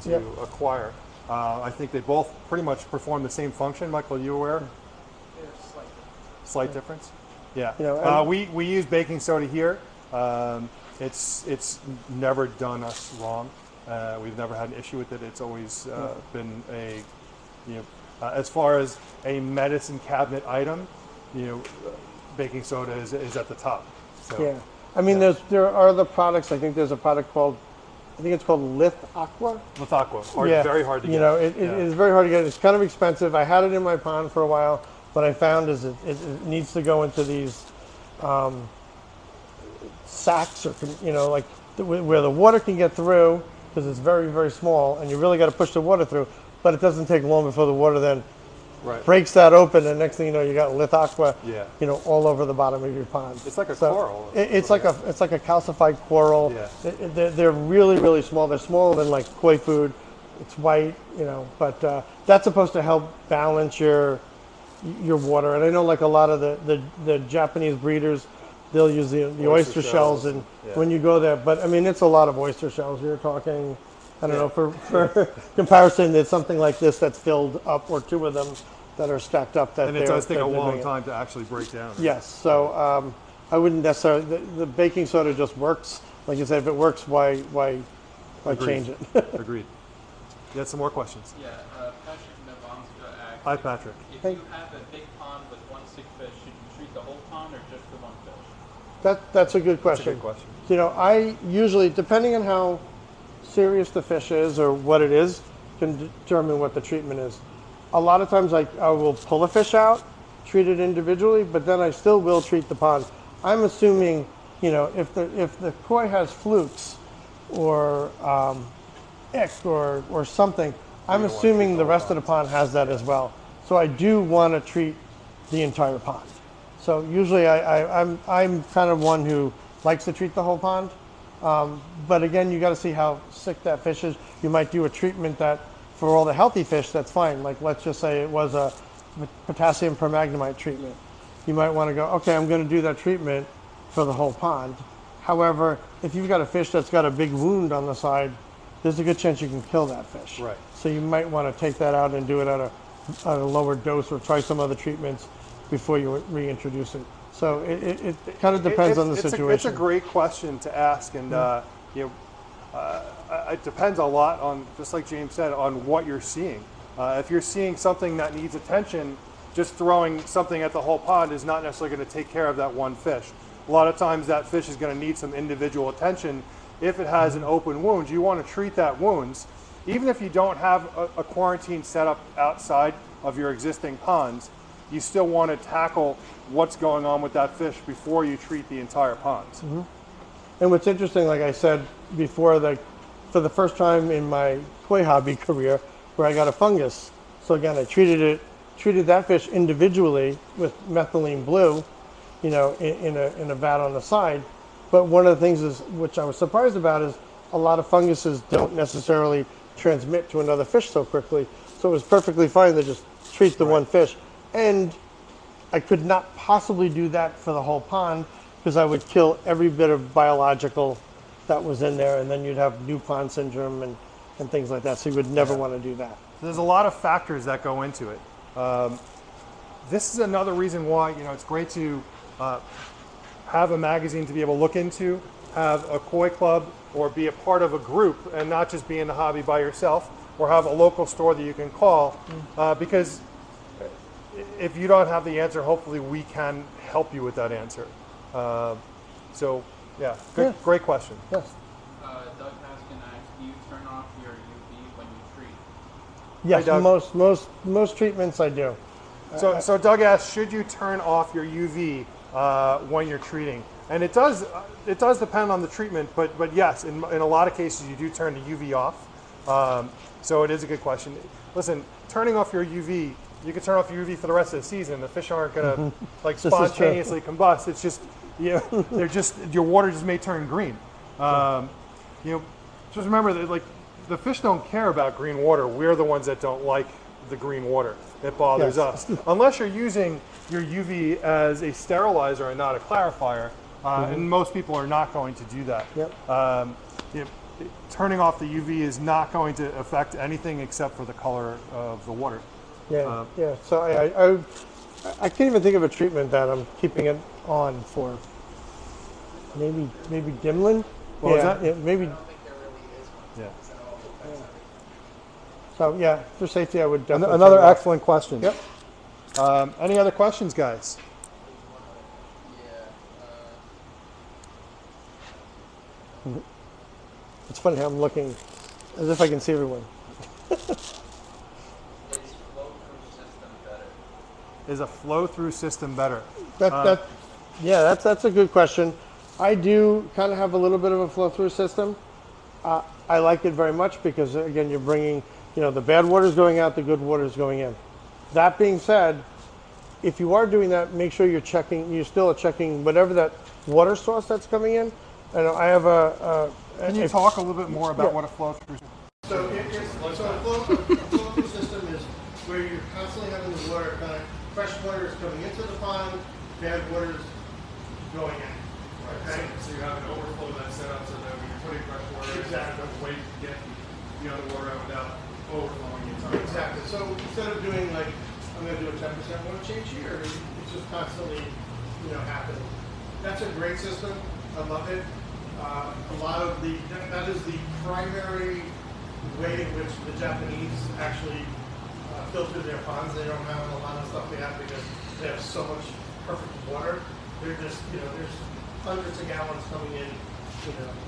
to acquire. I think they both pretty much perform the same function. Michael, you aware? There's Slight difference. Yeah. We use baking soda here. It's never done us wrong. We've never had an issue with it. It's always been as far as a medicine cabinet item, baking soda is at the top. So, Yeah. I mean, there are other products. I think there's a product called Lith Aqua. Lith Aqua, very hard to get. It is very hard to get. It's kind of expensive. I had it in my pond for a while. What I found is it needs to go into these sacks, or where the water can get through, because it's very, very small, and you really got to push the water through. But it doesn't take long before the water then breaks that open, and next thing you know, you got Lith Aqua, all over the bottom of your pond. It's like a coral. It's like a calcified coral. Yeah. They're really, really small. They're smaller than like koi food. It's white, but that's supposed to help balance your water. And I know like a lot of the Japanese breeders, they'll use the oyster shells, and when you go there, but I mean, it's a lot of oyster shells. You're talking, I don't know, for comparison, there's something like this that's filled up, or 2 of them that are stacked up. And it does take a long time to actually break down. Yes, so I wouldn't necessarily, the baking soda just works. Like you said, if it works, why change it? Agreed. You had some more questions? Yeah, Patrick Navanska asks, Hi, Patrick. if you have a big pond with 1 sick fish, should you treat the whole pond or just the 1 fish? That's a good question. That's a good question. I usually, depending on how serious the fish is or what it is, can determine what the treatment is. A lot of times I will pull a fish out, treat it individually, but then I still will treat the pond. I'm assuming, if the koi has flukes or ick or something, I'm assuming the rest of the pond has that as well. So I do want to treat the entire pond. So usually I'm kind of one who likes to treat the whole pond. But again, you got to see how sick that fish is. You might do a treatment that, for all the healthy fish, that's fine. Like, let's just say it was a potassium permanganate treatment. You might want to go, okay, I'm going to do that treatment for the whole pond. However, if you've got a fish that's got a big wound on the side, there's a good chance you can kill that fish. Right. So you might want to take that out and do it at a lower dose, or try some other treatments before you reintroduce it. So it kind of depends on the situation. It's a great question to ask, and it depends a lot on, just like James said, on what you're seeing. If you're seeing something that needs attention, just throwing something at the whole pond is not necessarily going to take care of that one fish. A lot of times that fish is going to need some individual attention. If it has an open wound, you want to treat that wounds. Even if you don't have a quarantine set up outside of your existing ponds, you still want to tackle what's going on with that fish before you treat the entire pond. Mm-hmm. And what's interesting, like I said before, for the first time in my koi hobby career, where I got a fungus. So again, I treated that fish individually with methylene blue, in a vat on the side. But one of the things which I was surprised about, is a lot of funguses don't necessarily transmit to another fish so quickly. So it was perfectly fine to just treat the one fish. And I could not possibly do that for the whole pond, because I would kill every bit of biological that was in there, and then you'd have new pond syndrome and things like that. So you would never want to do that. There's a lot of factors that go into it. This is another reason why it's great to have a magazine to be able to look into, have a koi club, or be a part of a group and not just be in the hobby by yourself, or have a local store that you can call, because if you don't have the answer, hopefully we can help you with that answer. So yeah, great question. Yes. Doug Haskin asks, do you turn off your UV when you treat? Yes, Doug. most treatments I do. So Doug asks, should you turn off your UV when you're treating? And it does depend on the treatment, but yes, in a lot of cases you do turn the UV off. So it is a good question. Listen, turning off your UV, you can turn off your UV for the rest of the season. The fish aren't gonna like spontaneously combust. It's just your water just may turn green. Just remember that like the fish don't care about green water. We're the ones that don't like the green water. It bothers us. Unless you're using your UV as a sterilizer and not a clarifier, and most people are not going to do that. Yep. Turning off the UV is not going to affect anything except for the color of the water. Yeah, yeah. So I can't even think of a treatment that I'm keeping it on for. Maybe Dimlin. What was that? Yeah, maybe. Yeah. So yeah, for safety, I would definitely. Another turn it off. excellent question. Yep. Any other questions, guys? It's funny how I'm looking as if I can see everyone. Is a flow-through system better? That's a good question. I do kind of have a little bit of a flow-through system. I like it very much because again, you're bringing, the bad water's going out, the good water's going in. That being said, if you are doing that, make sure you're still checking whatever that water source that's coming in. And I have Can you talk a little bit more about what a flow-through system is? So a flow-through system is where you're constantly having the water, fresh water is coming into the pond, bad water is going out. Okay? So you have an overflow that's set up so that when you're putting fresh water, Exactly. there's a way to get the other water out without overflowing the entire time. Exactly. So instead of doing like, I'm going to do a 10% water change here, it's just constantly, happening. That's a great system. I love it. That is the primary way in which the Japanese actually filter their ponds. They don't have a lot of stuff they have because they have so much perfect water. They're just, there's hundreds of gallons coming in,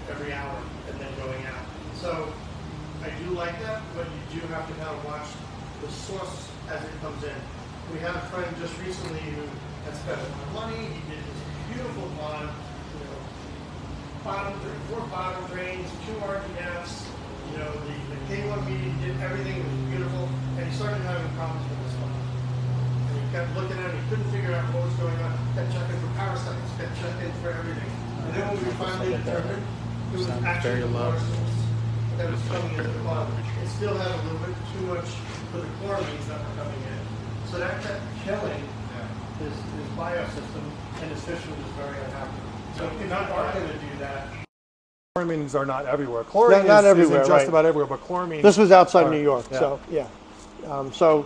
every hour and then going out. So I do like that, but you do have to kind of watch the source as it comes in. We had a friend just recently who had spent a lot of money. He did this beautiful pond, 4 bottom drains, 2 RDFs. The K1 meeting did everything. It was beautiful, and he started having problems with this pond. And he kept looking at it. He couldn't figure out what was going on. Kept checking for parasites. Kept checking for everything. And then when we finally determined it was actually the water source that was coming into the pond, it still had a little bit too much for the chloramines that were coming in. So that kept killing his biosystem, and his fish was very unhappy. So if you are going to do that, Chloramines are not everywhere. Chlorine not is everywhere, just right. about everywhere, but chloramine. this was outside New York, so yeah. So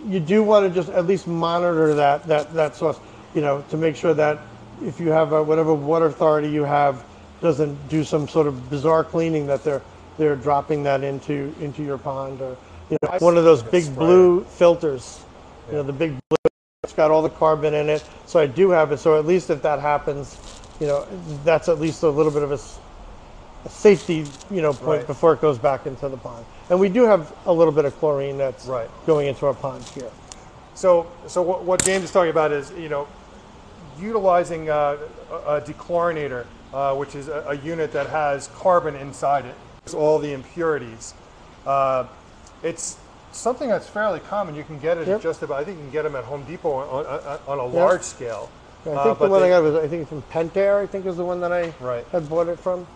you do want to just at least monitor that source, to make sure that if you have whatever water authority you have doesn't do some sort of bizarre cleaning that they're dropping that into your pond, or one of those big blue filters, the big blue. It's got all the carbon in it, so I do have it. So at least if that happens, that's at least a little bit of a safety, point before it goes back into the pond. And we do have a little bit of chlorine that's going into our pond here. So what James is talking about is, utilizing a dechlorinator, which is a unit that has carbon inside it. It's all the impurities. It's something that's fairly common. You can get it at just about, I think you can get them at Home Depot on a large scale. I think the one I got was, I think from Pentair, I think is the one that I had bought it from.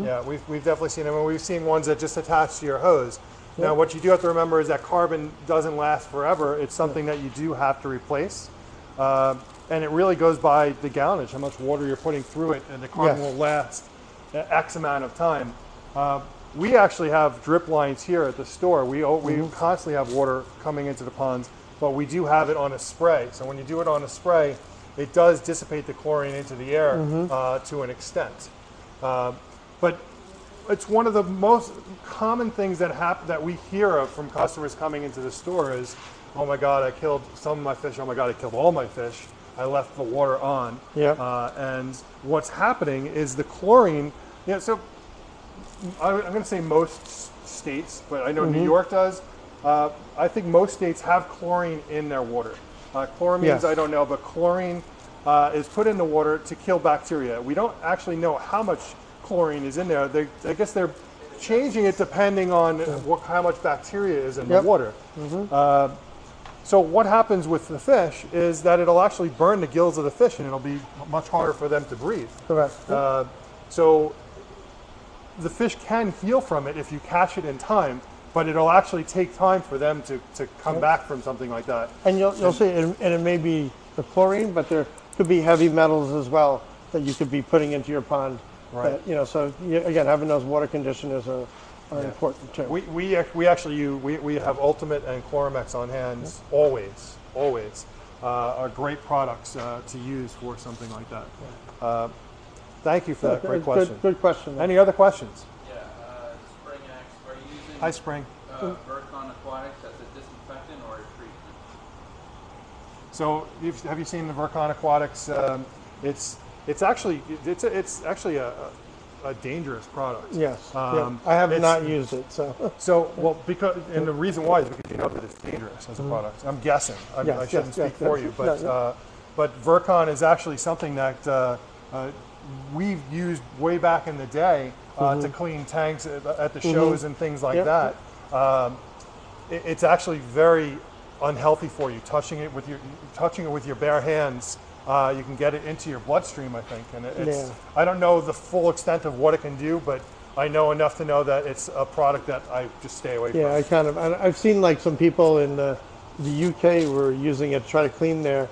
Yeah, we've definitely seen them, and we've seen ones that just attach to your hose. Now, what you do have to remember is that carbon doesn't last forever. It's something that you do have to replace. And it really goes by the gallonage, how much water you're putting through it, and the carbon Yes. will last X amount of time. We actually have drip lines here at the store. We constantly have water coming into the ponds, but we do have it on a spray. So when you do it on a spray, it does dissipate the chlorine into the air to an extent. But it's one of the most common things that we hear of from customers coming into the store is, oh my God, I killed some of my fish. Oh my God, I killed all my fish. I left the water on. Yeah. And what's happening is the chlorine, so I'm going to say most states, but I know New York does. I think most states have chlorine in their water. Chloramines, Yes. I don't know, but chlorine is put in the water to kill bacteria. We don't actually know how much chlorine is in there. I guess they're changing it depending on how much bacteria is in the water. So what happens with the fish is that it'll actually burn the gills of the fish, and it'll be much harder for them to breathe. Correct. So the fish can heal from it if you catch it in time, but it'll actually take time for them to come back from something like that. And you'll see, and it may be the chlorine, but there could be heavy metals as well that you could be putting into your pond. Right. So again, having those water conditioners are important too. We have Ultimate and Chloromex on hand always. Are great products to use for something like that. Thank you for that great question. Good question. Any other questions? Yeah, Spring X, are you using Hi, Spring. Vercon Aquatics as a disinfectant or a treatment? So have you seen the Vercon Aquatics? It's actually a dangerous product. Yes. I have not used it, so. So and the reason why is because you know that it's dangerous as a product. I'm guessing. I shouldn't speak for you, but Vercon is actually something that we've used way back in the day to clean tanks at the shows and things like that. It's actually very unhealthy for you. Touching it with your bare hands, you can get it into your bloodstream, I think. And I don't know the full extent of what it can do, but I know enough to know that it's a product that I just stay away from. Yeah, I've seen like some people in the UK were using it to try to clean their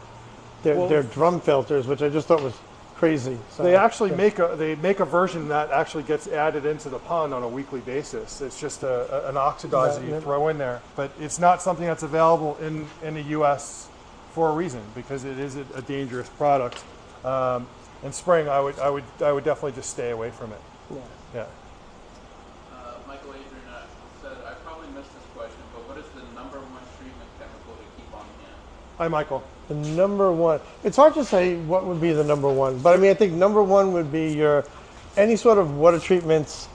drum filters, which I just thought was crazy. So, they actually make a version that actually gets added into the pond on a weekly basis. It's just an oxidizer you throw in there, but it's not something that's available in the U.S. for a reason, because it is a dangerous product. In spring, I would definitely just stay away from it. Yeah. Michael Adrian said, I probably missed this question, but what is the #1 treatment chemical to keep on hand? Hi, Michael. The #1. It's hard to say what would be the #1, but I mean, I think #1 would be any sort of water treatments,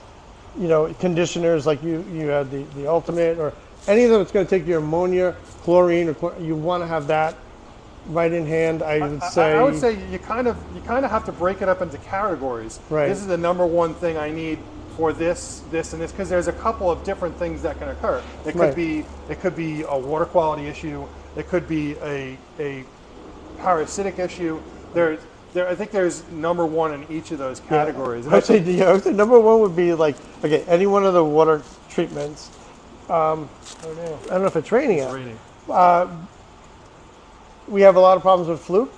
conditioners like you had the Ultimate, or any of them that's going to take your ammonia, chlorine, you want to have that right in hand. I would say you kind of have to break it up into categories. Right. This is the #1 thing I need for this, and this, because there's a couple of different things that can occur. It could be a water quality issue. It could be a parasitic issue. I think there's #1 in each of those categories. I would say #1 would be like, okay, any one of the water treatments. I don't know if it's raining out. We have a lot of problems with fluke.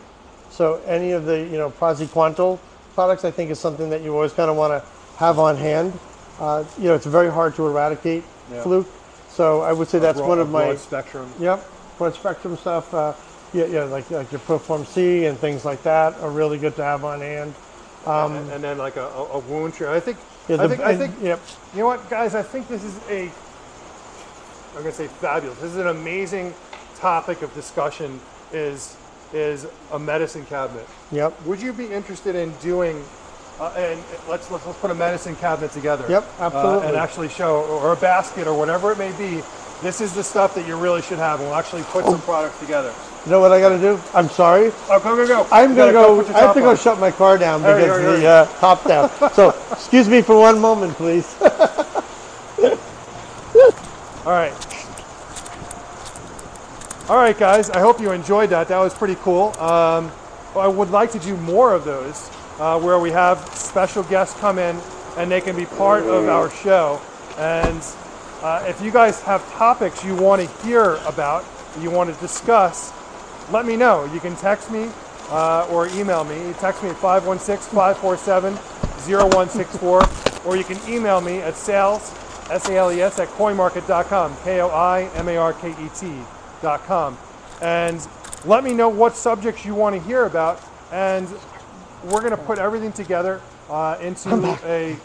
So any of the Praziquantel products, I think, is something that you always kind of want to have on hand. It's very hard to eradicate fluke. So I would say that's one of my broad spectrum. Yep, broad spectrum stuff. Like your Proform C and things like that are really good to have on hand. And then like a wound treatment. I think. Yep. You know what, guys? I think this is I'm going to say fabulous. This is an amazing topic of discussion. Is a medicine cabinet. Yep. Would you be interested in doing? And let's put a medicine cabinet together. Yep, absolutely. And actually show, or a basket, or whatever it may be. This is the stuff that you really should have. We'll actually put some products together. You know what I got to do? I'm sorry. Oh, go. I'm going to go. I have to go shut my car down because the top down. So excuse me for one moment, please. All right, guys. I hope you enjoyed that. That was pretty cool. I would like to do more of those where we have special guests come in and they can be part of our show. And if you guys have topics you want to hear about, you want to discuss, let me know. You can text me or email me. You text me at 516-547-0164, or you can email me at sales, S-A-L-E-S, at koimarket.com, Koimarket.com. And let me know what subjects you want to hear about, and we're going to put everything together into a...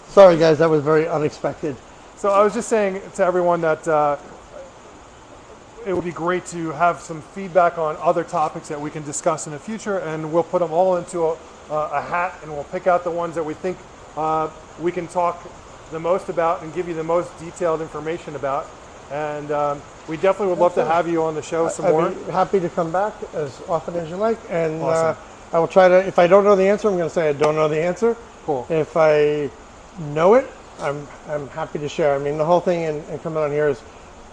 Sorry guys, that was very unexpected. So I was just saying to everyone that it would be great to have some feedback on other topics that we can discuss in the future, and we'll put them all into a hat, and we'll pick out the ones that we think we can talk the most about and give you the most detailed information about. And we definitely would love to have you on the show some more. I'd be happy to come back as often as you like, and Awesome. I will try to, if I don't know the answer, I'm going to say I don't know the answer. Cool. If I know it, I'm happy to share. I mean, the whole thing and coming on here is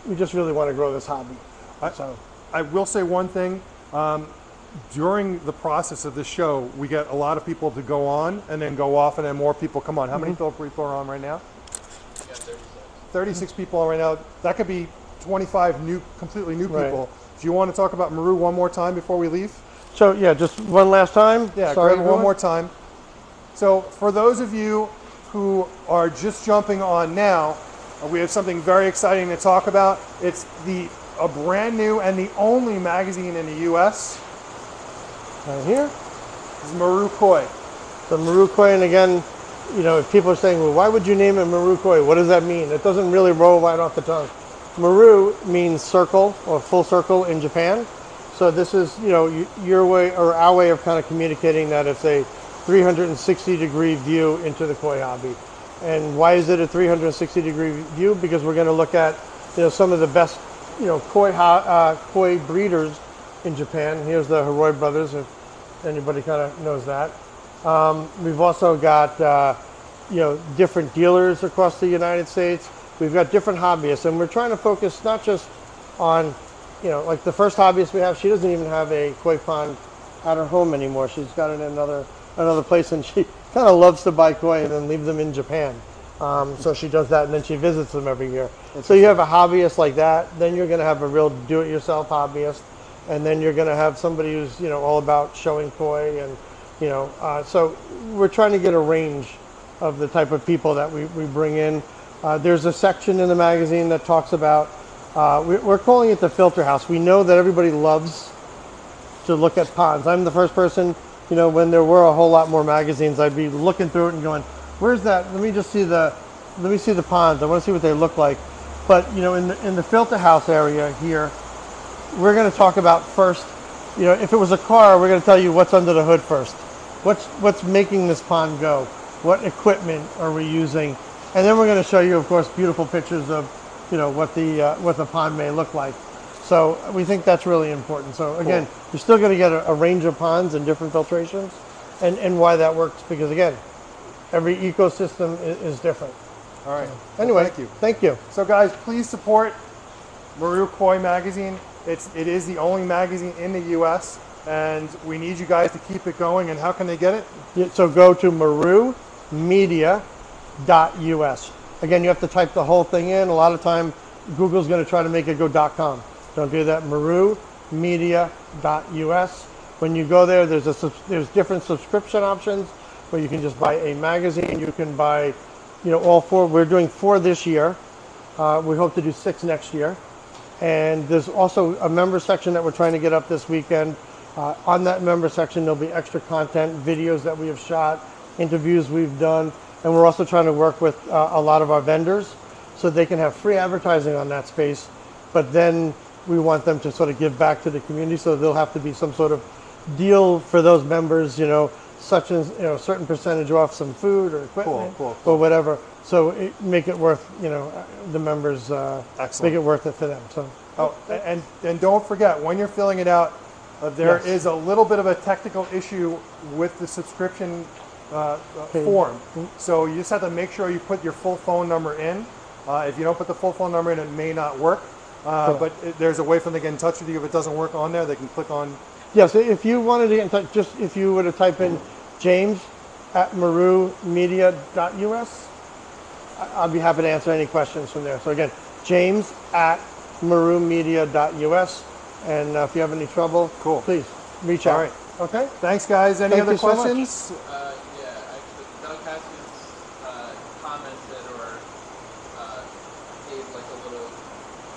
we just really want to grow this hobby. I will say one thing. During the process of this show, we get a lot of people to go on and then go off, and then more people come on. How many people are on right now? Yeah, 36 people on right now. That could be 25 completely new Right. people. Do you want to talk about Maru one more time before we leave? So yeah, just one last time. Yeah, Sorry, grab it one more time. So for those of you who are just jumping on now, we have something very exciting to talk about. It's a brand new and the only magazine in the U.S. Right here. This is Maru Koi. The Maru Koi, and again, you know, if people are saying, well, why would you name it Maru Koi? What does that mean? It doesn't really roll right off the tongue. Maru means circle or full circle in Japan. So this is, you know, your way or our way of kind of communicating that it's a 360-degree view into the koi hobby. And why is it a 360-degree view? Because we're going to look at, you know, some of the best, you know, koi breeders in Japan. Here's the Hiroi brothers, if anybody kind of knows that. We've also got, you know, different dealers across the United States. We've got different hobbyists, and we're trying to focus not just on, you know, like the first hobbyist we have, she doesn't even have a koi pond at her home anymore. She's got it in another place, and she kind of loves to buy koi and then leave them in Japan. So she does that, and then she visits them every year. So you have a hobbyist like that, then you're going to have a real do-it-yourself hobbyist, and then you're going to have somebody who's, you know, all about showing koi, and, you know, so we're trying to get a range of the type of people that we bring in. There's a section in the magazine that talks about, we're calling it the filter house. We know that everybody loves to look at ponds. I'm the first person, you know, when there were a whole lot more magazines, I'd be looking through it and going, where's that? Let me see the ponds. I want to see what they look like. But, you know, in the filter house area here, we're going to talk about first, you know, if it was a car, we're going to tell you what's under the hood first. What's making this pond go? What equipment are we using? And then we're going to show you, of course, beautiful pictures of, you know, what the pond may look like. So we think that's really important. So again, cool. You're still going to get a range of ponds and different filtrations, and why that works, because again, every ecosystem is different. All right. So, anyway, well, thank you. So guys, please support Maru Koi magazine. It is the only magazine in the U.S., and we need you guys to keep it going. And how can they get it? Yeah, so go to marumedia.us. Again, you have to type the whole thing in. A lot of time, Google's going to try to make it go .com. Don't do that. marumedia.us. When you go there, there's different subscription options where you can just buy a magazine. You can buy, you know, all 4. We're doing 4 this year. We hope to do 6 next year. And there's also a member section that we're trying to get up this weekend. On that member section, there'll be extra content, videos that we have shot, interviews we've done, and we're also trying to work with a lot of our vendors so they can have free advertising on that space, but then we want them to sort of give back to the community, so there'll have to be some sort of deal for those members, you know, such as, you know, certain percentage off some food or equipment or whatever. So make it worth, you know, the members, make it worth it for them. So. Oh, and don't forget, when you're filling it out, there is a little bit of a technical issue with the subscription form. So you just have to make sure you put your full phone number in. If you don't put the full phone number in, it may not work. But there's a way for them to get in touch with you. If it doesn't work on there, they can click on. Yes, if you wanted to get in touch, just if you were to type in james@marumedia.us, I'll be happy to answer any questions from there. So again, james@marumedia.us, And if you have any trouble, Cool. please reach out. All right. Okay? Thanks, guys. Any Thank other you so much. questions? Yeah, actually, Doug Haskins commented or gave like a little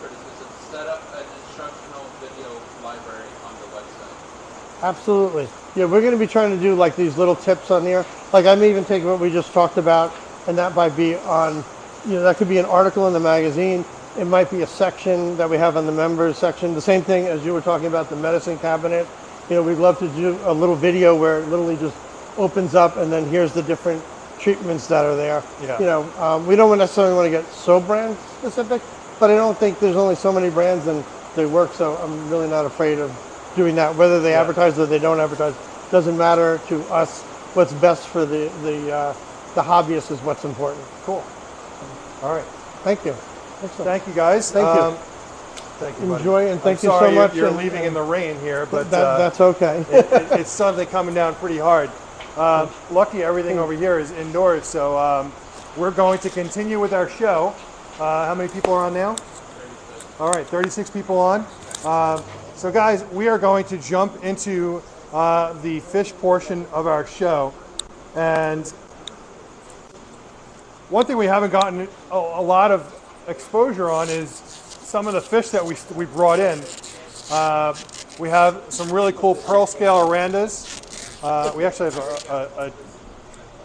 criticism. Set up an instructional video library on the website. Absolutely. Yeah, we're going to be trying to do like these little tips on here. Like I'm even taking what we just talked about, and that might be on, that could be an article in the magazine. It might be a section that we have on the members section. The same thing as you were talking about the medicine cabinet. We'd love to do a little video where it literally just opens up and then here's the different treatments that are there. Yeah. We don't necessarily want to get so brand specific, but I don't think there's only so many brands and they work, so I'm really not afraid of doing that. Whether they advertise or they don't advertise, doesn't matter to us. What's best for the hobbyist is what's important. Cool. All right. Thank you. Excellent. Thank you, guys. Thank you. Thank you, buddy. Enjoy, and thank you so sorry much. You're leaving in the rain here, but that's okay. it's suddenly coming down pretty hard. Lucky everything over here is indoors, so we're going to continue with our show. How many people are on now? 36. All right, 36 people on. So guys, we are going to jump into the fish portion of our show. And one thing we haven't gotten a lot of exposure on is some of the fish that we brought in. We have some really cool pearl scale orandas. We actually have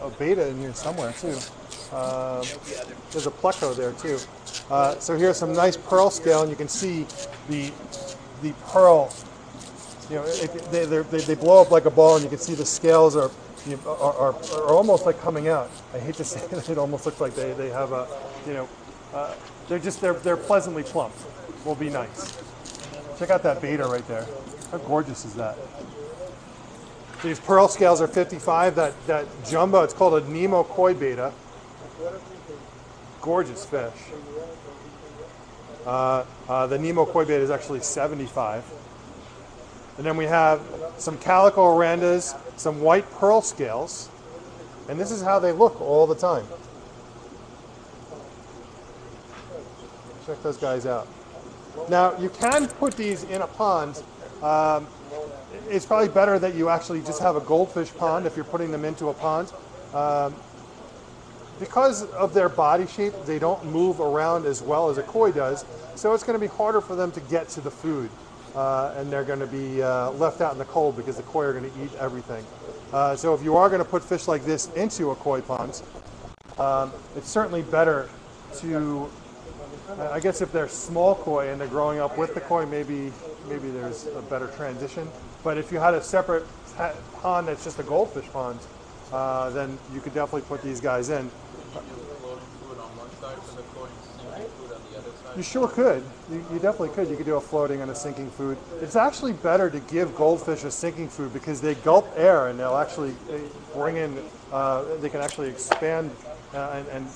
a beta in here somewhere too. There's a pleco there too. So here's some nice pearl scale, and you can see the pearl. They blow up like a ball, and you can see the scales are almost like coming out. I hate to say it, it almost looks like they have a, they're pleasantly plump. Will be nice. Check out that beta right there. How gorgeous is that? These pearl scales are 55. That jumbo, it's called a Nemo Koi beta. Gorgeous fish. The Nemo Koi beta is actually 75. And then we have some calico orandas, some white pearl scales, and this is how they look all the time. Check those guys out. Now, you can put these in a pond. It's probably better that you actually just have a goldfish pond if you're putting them into a pond. Because of their body shape, they don't move around as well as a koi does, so it's going to be harder for them to get to the food. And they're going to be left out in the cold because the koi are going to eat everything. So if you are going to put fish like this into a koi pond, it's certainly better to, I guess if they're small koi and they're growing up with the koi, maybe there's a better transition. But if you had a separate pond that's just a goldfish pond, then you could definitely put these guys in. You sure could. You definitely could. You could do a floating and a sinking food. It's actually better to give goldfish a sinking food because they gulp air and they'll actually bring in, they can actually expand and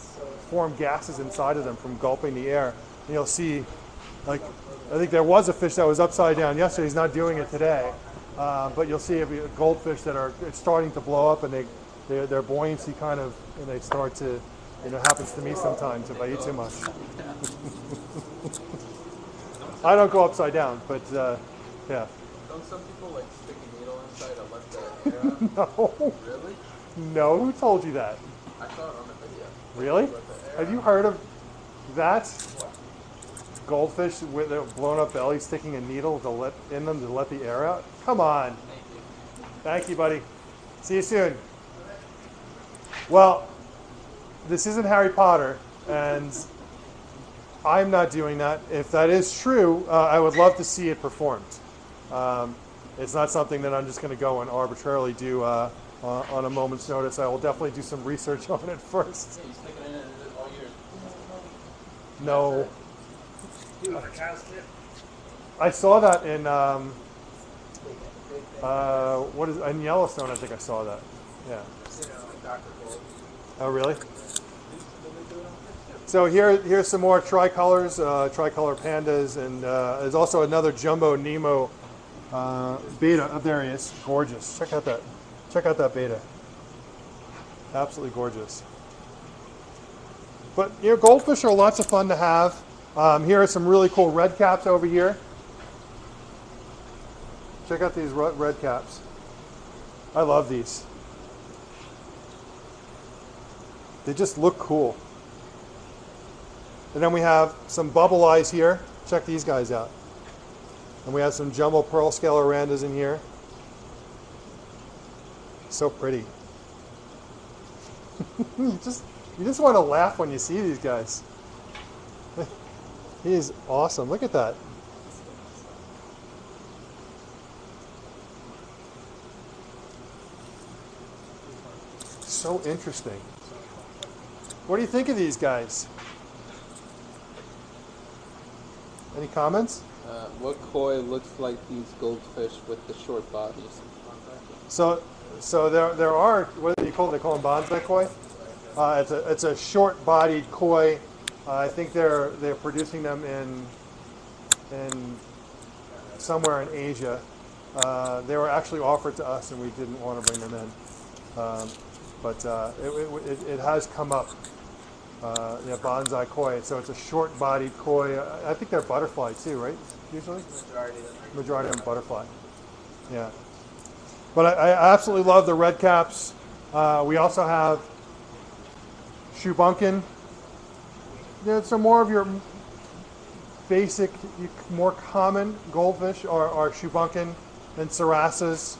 form gases inside of them from gulping the air. And you'll see, like, I think there was a fish that was upside down yesterday. He's not doing it today. But you'll see goldfish that are starting to blow up and their buoyancy kind of, and they start to, happens to me sometimes if I eat too much. I don't go upside down, but yeah. Don't some people like stick a needle inside and let the air out? No. Really? No, who told you that? I saw it on the video. Really? Have you heard of that? Goldfish with a blown up belly sticking a needle to let the air out? Come on. Thank you. Thank you, buddy. See you soon. Well, this isn't Harry Potter, and I'm not doing that. If that is true, I would love to see it performed. It's not something that I'm just going to go and arbitrarily do on a moment's notice. I will definitely do some research on it first. Yeah, you stick it in all year. No. I saw that in in Yellowstone. I think I saw that. Yeah. Oh, really? So here's some more tricolors, tricolor pandas, and there's also another jumbo Nemo beta. Oh, there he is. Gorgeous. Check out that beta. Absolutely gorgeous. But goldfish are lots of fun to have. Here are some really cool red caps over here. Check out these red caps. I love these. They just look cool. And then we have some bubble eyes here. Check these guys out. And we have some jumbo pearl scale orandas in here. So pretty. you just want to laugh when you see these guys. He is awesome. Look at that. So interesting. What do you think of these guys? Any comments? What koi looks like these goldfish with the short bodies? So there are, what do you call them? They call them bonsai koi. It's a short-bodied koi. I think they're producing them in somewhere in Asia. They were actually offered to us, and we didn't want to bring them in. But it has come up. Bonsai koi. So it's a short-bodied koi. I think they're butterfly too, right? Usually. Majority of them butterfly. Yeah. But I absolutely love the red caps. We also have shubunkin. Some more of your basic, more common goldfish are shubunkin and sarasas.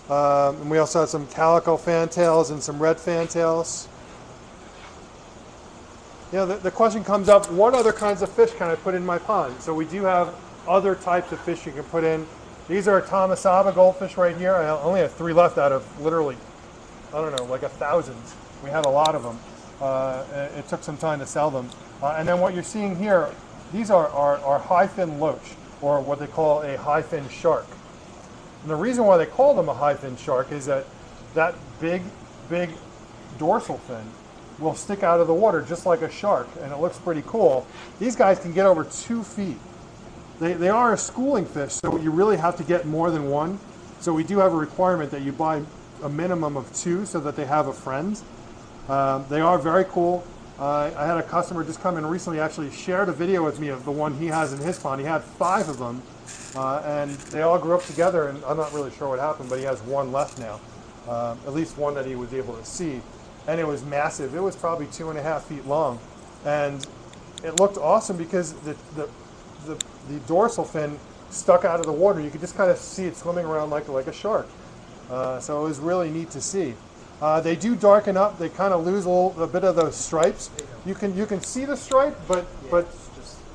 And we also have some calico fantails and some red fantails. The question comes up, what other kinds of fish can I put in my pond? So we do have other types of fish you can put in. These are Tomasaba goldfish right here. I only have 3 left out of literally, I don't know, like 1,000. We had a lot of them. It took some time to sell them. And then what you're seeing here, these are high-fin loach, or what they call a high-fin shark. And the reason why they call them a high-fin shark is that big dorsal fin will stick out of the water just like a shark, and it looks pretty cool. These guys can get over 2 feet. They are a schooling fish, so you really have to get more than one. So we do have a requirement that you buy a minimum of 2 so that they have a friend. They are very cool. I had a customer just come in recently, actually shared a video with me of the one he has in his pond. He had 5 of them, and they all grew up together, and I'm not really sure what happened, but he has 1 left now. At least one that he was able to see. And it was massive. It was probably 2.5 feet long. And it looked awesome because the dorsal fin stuck out of the water. You could just kind of see it swimming around like a shark. So it was really neat to see. They do darken up. They kind of lose a bit of those stripes. You can see the stripe, but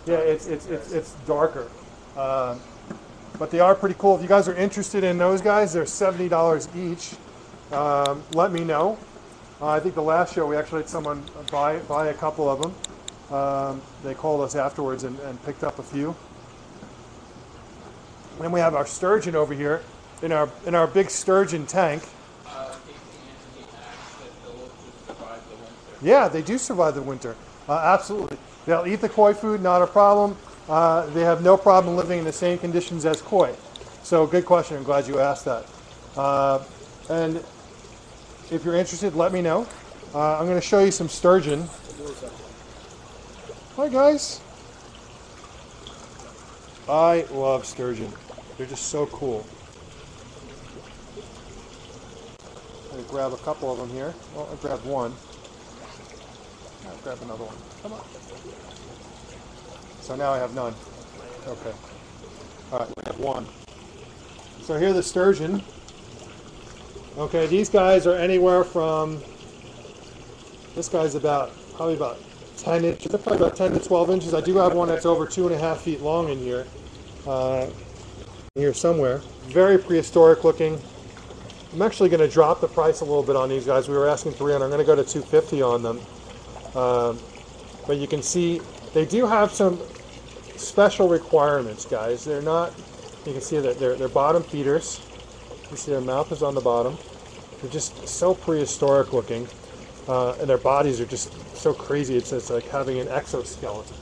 it's darker. But they are pretty cool. If you guys are interested in those guys, they're $70 each. Let me know. I think the last show we actually had someone buy a couple of them. They called us afterwards and picked up a few. And then we have our sturgeon over here in our big sturgeon tank. Yeah, they do survive the winter. Absolutely. They'll eat the koi food, not a problem. They have no problem living in the same conditions as koi. So good question. I'm glad you asked that. And if you're interested, let me know. I'm going to show you some sturgeon. Hi, guys. I love sturgeon. They're just so cool. I'm going to grab a couple of them here. Well, I grabbed one. I'll grab another one. Come on. So now I have none. Okay. All right, we have one. So here are the sturgeon. Okay, these guys are anywhere from, this guy's probably about 10 inches, they're probably about 10 to 12 inches. I do have one that's over 2.5 feet long in here, here somewhere. Very prehistoric looking. I'm actually going to drop the price a little bit on these guys. We were asking $300. I'm going to go to $250 on them. But you can see they do have some special requirements, guys. They're not, you can see that they're bottom feeders. You see their mouth is on the bottom. They're just so prehistoric looking, and their bodies are just so crazy. It's like having an exoskeleton.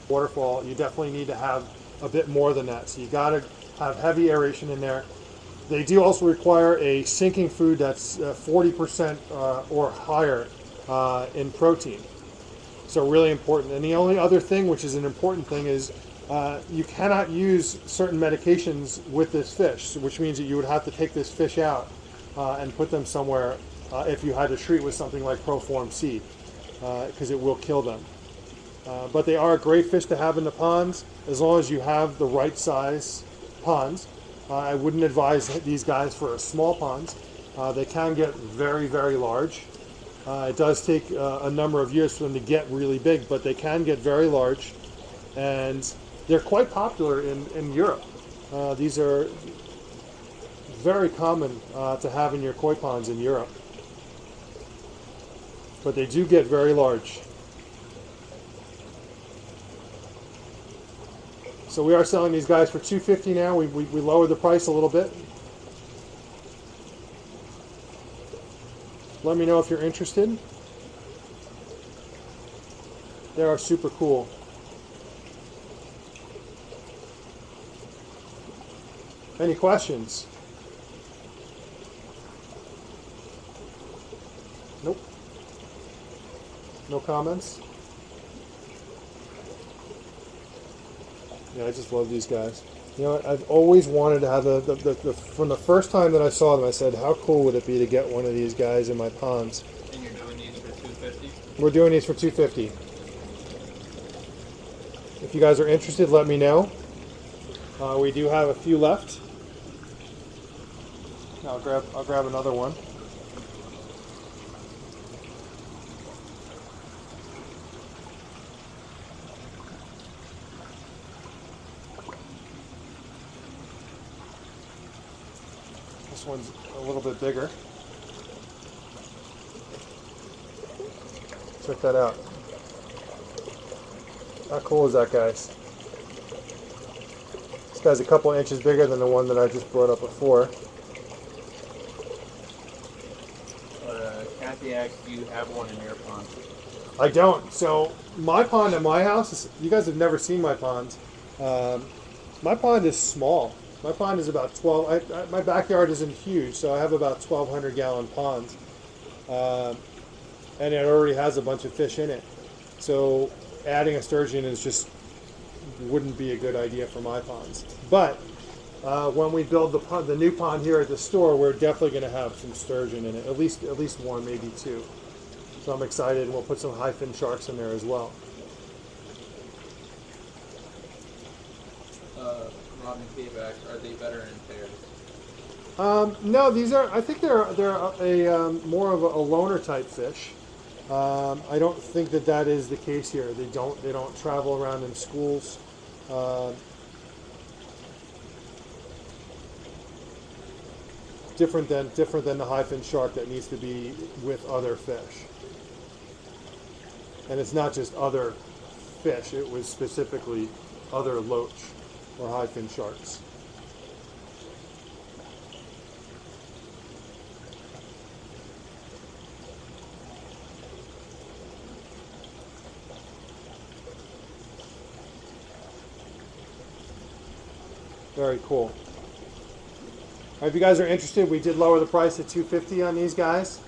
Waterfall, you definitely need to have a bit more than that. So you got to have heavy aeration in there. They do also require a sinking food that's 40% or higher in protein. So really important. And the only other thing, which is an important thing, is You cannot use certain medications with this fish, which means that you would have to take this fish out and put them somewhere if you had to treat with something like Proform C, because it will kill them. But they are a great fish to have in the ponds as long as you have the right size ponds. I wouldn't advise these guys for small ponds. They can get very, very large. It does take a number of years for them to get really big, but they can get very large, and they're quite popular in Europe. These are very common to have in your koi ponds in Europe, but they do get very large. So we are selling these guys for $250 now. We lowered the price a little bit. Let me know if you're interested. They are super cool. Any questions? Nope. No comments? Yeah, I just love these guys. You know, I've always wanted to have from the first time that I saw them, I said, how cool would it be to get one of these guys in my ponds? And you're doing these for $250? We're doing these for $250. If you guys are interested, let me know. We do have a few left. I'll grab another one. This one's a little bit bigger. Check that out. How cool is that, guys? This guy's a couple inches bigger than the one that I just brought up before. Kathy asked, do you have one in your pond? I don't. So my pond at my house, you guys have never seen my pond. My pond is small. My pond is about 12. My backyard isn't huge, so I have about 1,200 gallon ponds. And it already has a bunch of fish in it. So adding a sturgeon wouldn't be a good idea for my ponds. But when we build the new pond here at the store, we're definitely going to have some sturgeon in it, at least one, maybe two. So I'm excited, and we'll put some high fin sharks in there as well. Rob and Payback, are they better in pairs? No, these are. I think they're a more of a loner type fish. I don't think that is the case here. They don't travel around in schools. Different than the high fin shark that needs to be with other fish. And it's not just other fish. It was specifically other loach or high fin sharks. Very cool. All right, if you guys are interested, we did lower the price to $250 on these guys.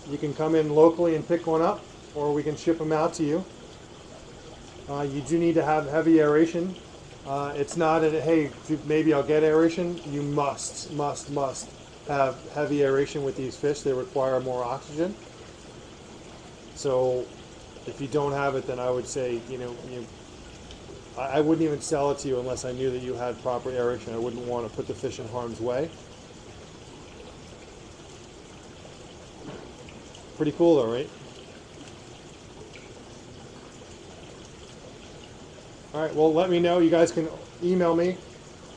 You can come in locally and pick one up, or we can ship them out to you. You do need to have heavy aeration. It's not a, hey, maybe I'll get aeration. You must have heavy aeration with these fish. They require more oxygen. So if you don't have it, then I would say, I wouldn't even sell it to you unless I knew that you had proper aeration. I wouldn't want to put the fish in harm's way. Pretty cool though, right? All right, well, let me know. You guys can email me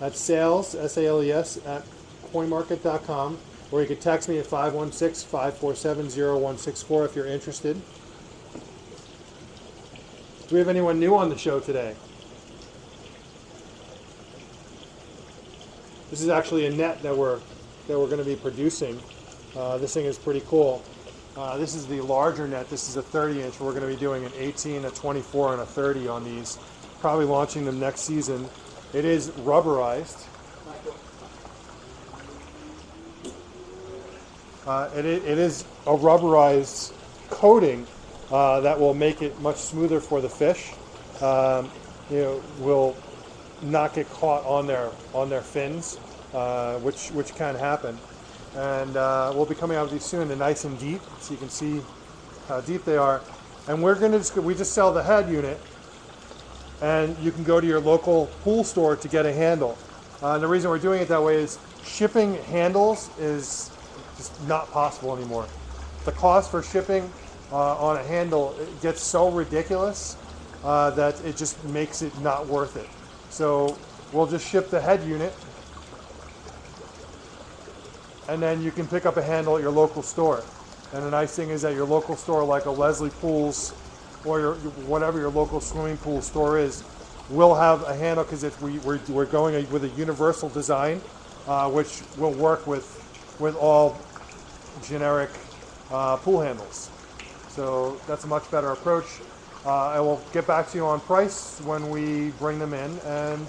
at sales, S-A-L-E-S, at coinmarket.com, or you can text me at 516-547-0164 if you're interested. Do we have anyone new on the show today? This is actually a net that we're going to be producing. This thing is pretty cool. This is the larger net. This is a 30-inch. We're going to be doing an 18, a 24, and a 30 on these. Probably launching them next season. It is rubberized. It is a rubberized coating that will make it much smoother for the fish. Will not get caught on their fins, which can happen. And we'll be coming out with these soon. They're nice and deep, so you can see how deep they are. And we just sell the head unit, and you can go to your local pool store to get a handle. And the reason we're doing it that way is shipping handles is just not possible anymore. The cost for shipping on a handle, it gets so ridiculous that it just makes it not worth it. So we'll just ship the head unit, and then you can pick up a handle at your local store. And the nice thing is that your local store, like a Leslie Pools or whatever your local swimming pool store is, will have a handle, because we're going with a universal design, which will work with all generic pool handles. So that's a much better approach. I will get back to you on price when we bring them in, and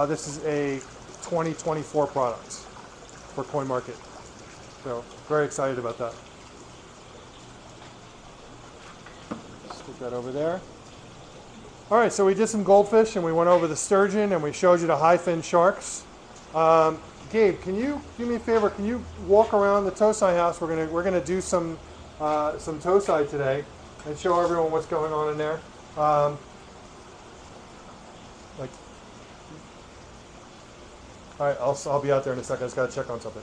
this is a 2024 product for Koi Market. So very excited about that. Stick that over there. All right, so we did some goldfish, and we went over the sturgeon, and we showed you the high fin sharks. Gabe, can you do me a favor? Can you walk around the Tosai house? We're gonna do some Tosai today, and show everyone what's going on in there. All right, I'll be out there in a second. I just gotta check on something.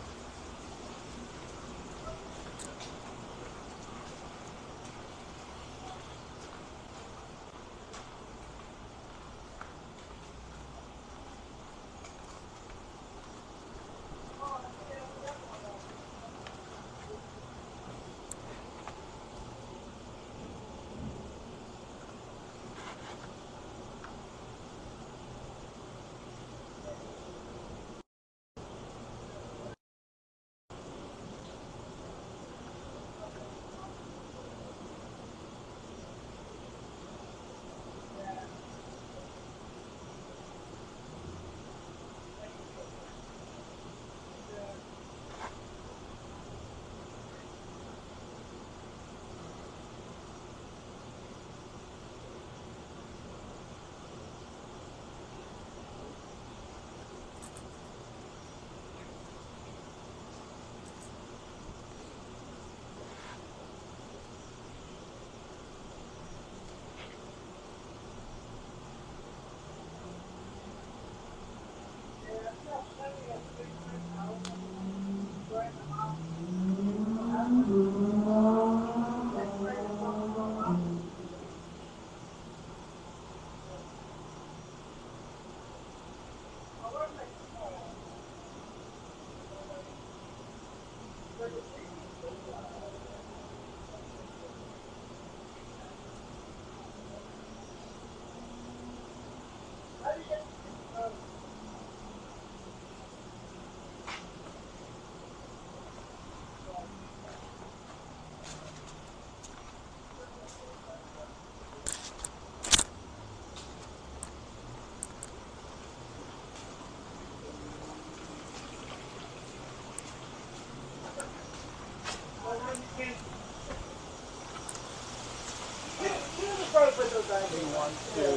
Do you want to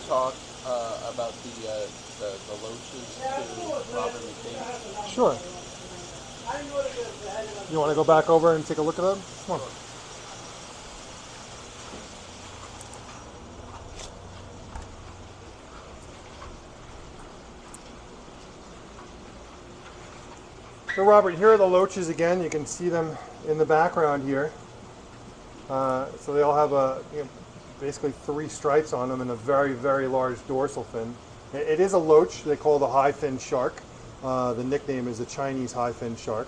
talk about the loaches to Robert McCain? Sure. You want to go back over and take a look at them? Come on. So Robert, here are the loaches again. You can see them in the background here. So they all have basically 3 stripes on them and a very, very large dorsal fin. It is a loach they call the high fin shark. The nickname is the Chinese high fin shark.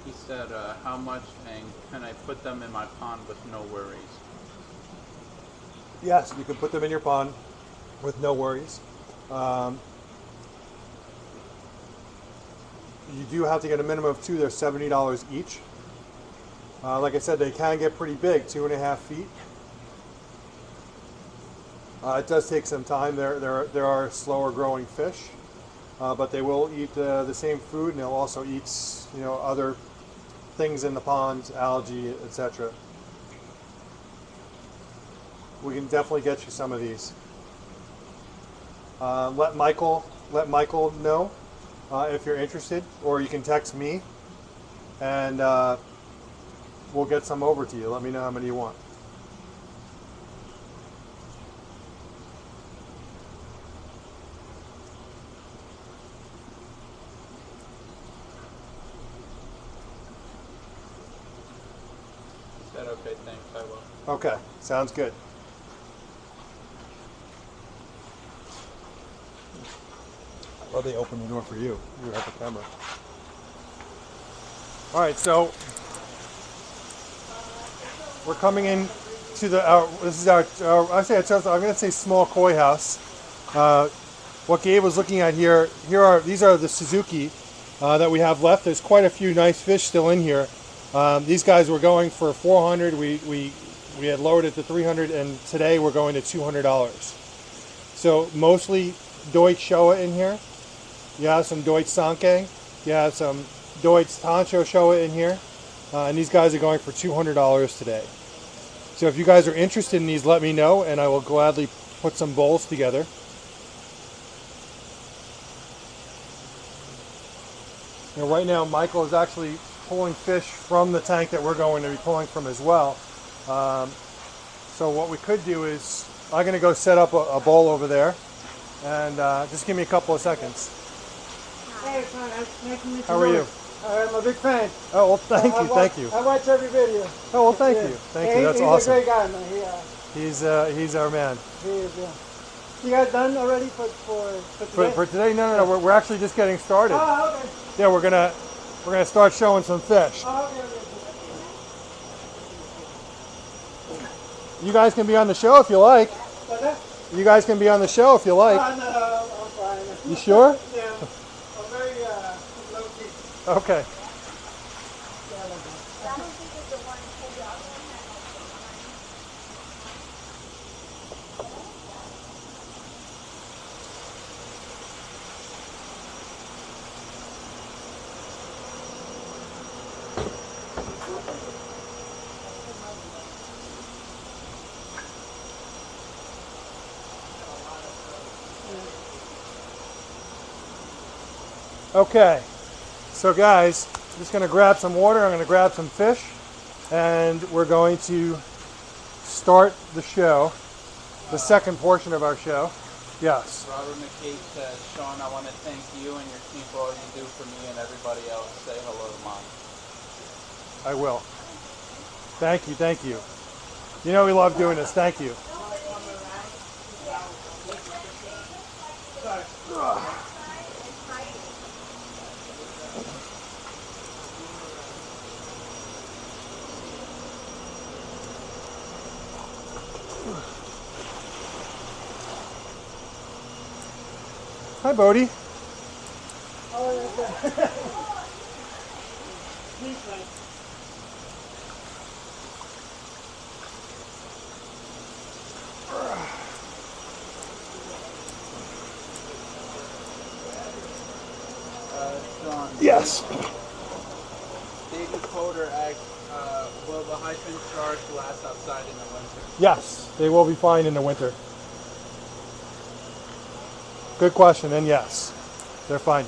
He said, how much, and can I put them in my pond with no worries? Yes, you can put them in your pond with no worries. You do have to get a minimum of 2. They're $70 each. Like I said, they can get pretty big, 2.5 feet. It does take some time. There are slower growing fish, but they will eat the same food, and they'll also eat other things in the ponds, algae, etc. we can definitely get you some of these. Let Michael know if you're interested, or you can text me, and we'll get some over to you. Let me know how many you want. Said okay, thanks, I will. Okay, sounds good. Well, they open the door for you. You have the camera. All right, so we're coming in to the. This is our. I'm going to say small koi house. What Gabe was looking at here. These are the Suzuki that we have left. There's quite a few nice fish still in here. These guys were going for $400. We had lowered it to $300, and today we're going to $200. So mostly Deutsch Showa in here. You have some Deutsch Sanke. You have some Deutsch Tancho Showa in here. And these guys are going for $200 today. So if you guys are interested in these, let me know, and I will gladly put some bowls together. Now, right now, Michael is actually pulling fish from the tank that we're going to be pulling from as well. So what we could do is, I'm going to go set up a bowl over there, and just give me a couple of seconds. Hey, son, nice to meet you. How are you? I'm a big fan. Oh, well, thank you. I watch every video. Oh, well, thank you. Thank you, that's awesome. He's a great guy, man. He's our man. He is, yeah. You guys done already for today? For today? No. We're actually just getting started. Oh, okay. Yeah, we're gonna start showing some fish. Oh, okay. You guys can be on the show if you like. What's that? You guys can be on the show if you like. No, I'm fine. You sure? Yeah. I'm very low-key. Okay. Okay, so guys, I'm just going to grab some water, I'm going to grab some fish, and we're going to start the show, the second portion of our show. Yes. Robert McKay says, Sean, I want to thank you and your team for all you do for me and everybody else. Say hello to Mom. I will. Thank you. You know we love doing this. Thank you. Hi, Bodie. Sean. Yes. David Coder asked, will the hyphen sharks last outside in the winter? Yes, they will be fine in the winter. Good question, and yes, they're fine.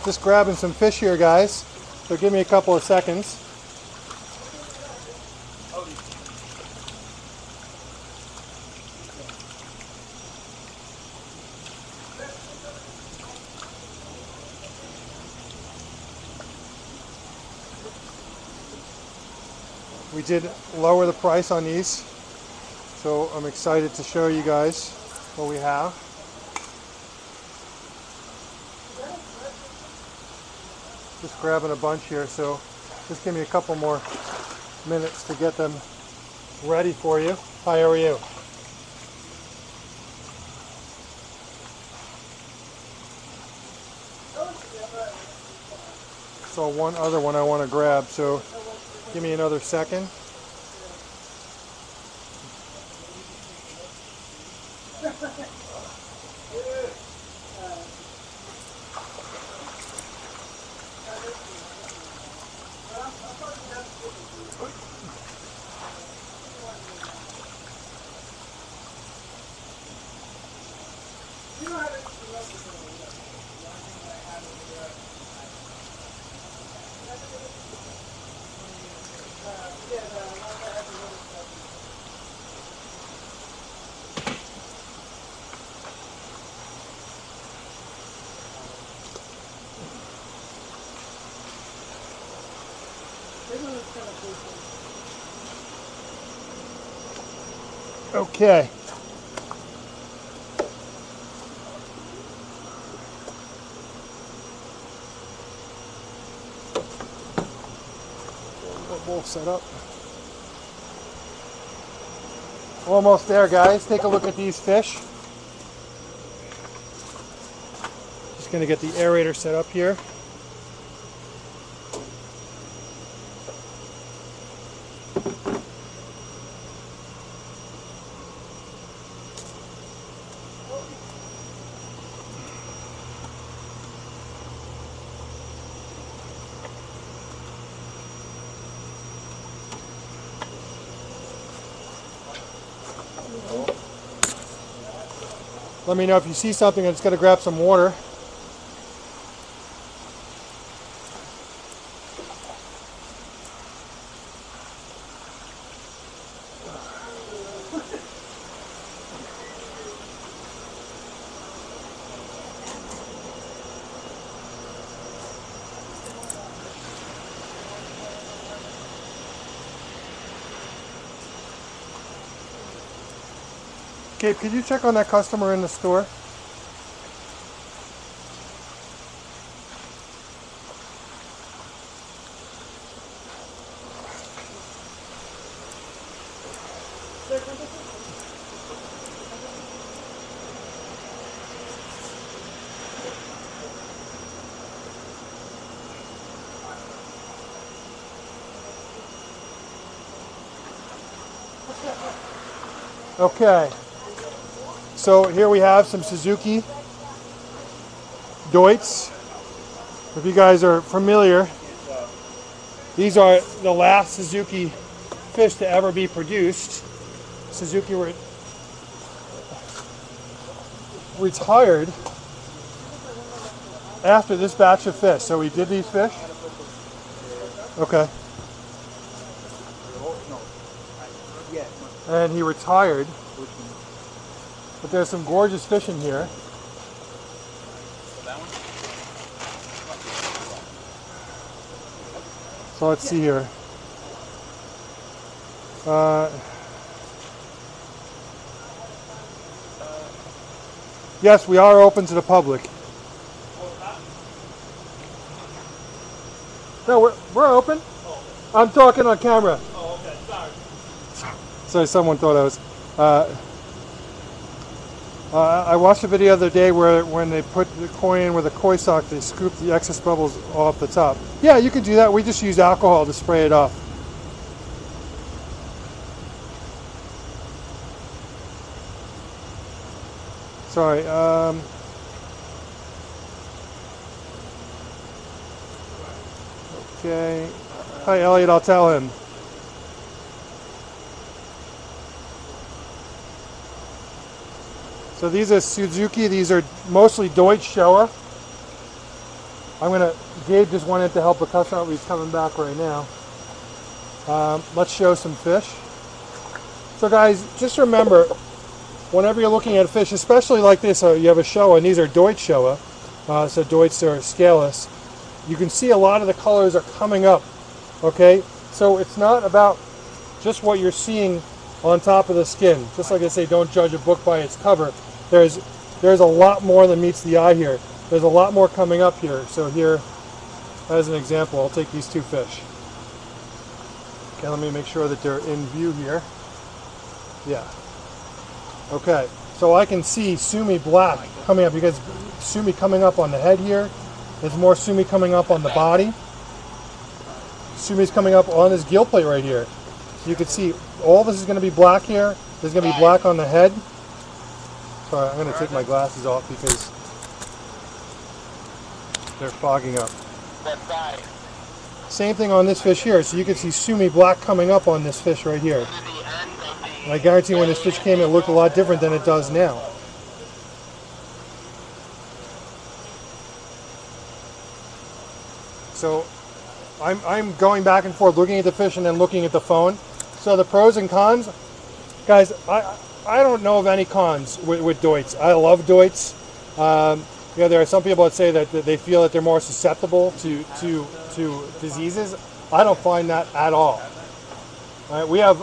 Just grabbing some fish here, guys. So give me a couple of seconds. We did lower the price on these, so I'm excited to show you guys what we have. Just grabbing a bunch here, so just give me a couple more minutes to get them ready for you. Hi, how are you? So one other one I want to grab, so give me another second. Okay. Bowl set up. Almost there, guys. Take a look at these fish. Just going to get the aerator set up here. Let me know if you see something that's going to grab some water. Gabe, could you check on that customer in the store? Okay. So here we have some Suzuki Deutz. If you guys are familiar, these are the last Suzuki fish to ever be produced. Suzuki retired after this batch of fish. So we did these fish. Okay. And he retired. But there's some gorgeous fish in here. So let's see here. Yes, we are open to the public. No, we're open. I'm talking on camera. Oh, okay. Sorry. Sorry, someone thought I was. I watched a video the other day where when they put the koi in with a koi sock, they scoop the excess bubbles off the top. Yeah, you can do that. We just use alcohol to spray it off. Sorry. Okay. Hi, Elliot. I'll tell him. So these are Suzuki. These are mostly Deutsch Showa. Gabe just went in to help a customer. He's coming back right now. Let's show some fish. So guys, just remember, whenever you're looking at fish, especially like this, you have a Showa, and these are Deutsch Showa, so Deutsch are scaleless. You can see a lot of the colors are coming up, okay? So it's not about just what you're seeing on top of the skin. Just like I say, don't judge a book by its cover. There's a lot more than meets the eye here. There's a lot more coming up here. So here, as an example, I'll take these two fish. Okay, let me make sure that they're in view here. Yeah. Okay, so I can see Sumi black coming up because Sumi coming up on the head here. There's more Sumi coming up on the body. Sumi's coming up on this gill plate right here. So you can see all this is going to be black here. There's going to be black on the head. Sorry, I'm going to take my glasses off because they're fogging up. Same thing on this fish here. So you can see Sumi black coming up on this fish right here. And I guarantee when this fish came, it looked a lot different than it does now. So I'm going back and forth, looking at the fish and then looking at the phone. So the pros and cons, guys, I don't know of any cons with Deutz. I love Deutz. You know, there are some people that say that they feel that they're more susceptible to diseases. I don't find that at all. We have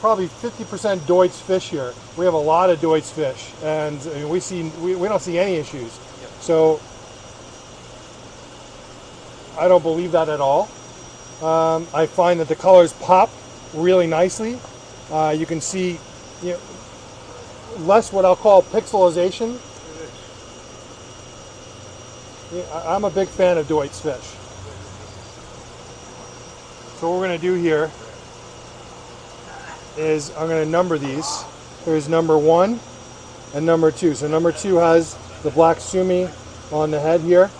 probably 50% Deutz fish here. We have a lot of Deutz fish, and we don't see any issues. So I don't believe that at all. I find that the colors pop really nicely. You can see, you know, less what I'll call pixelization. I'm a big fan of Deutz fish. So what we're going to do here is I'm going to number these. There's number 1 and number 2. So number 2 has the black Sumi on the head here.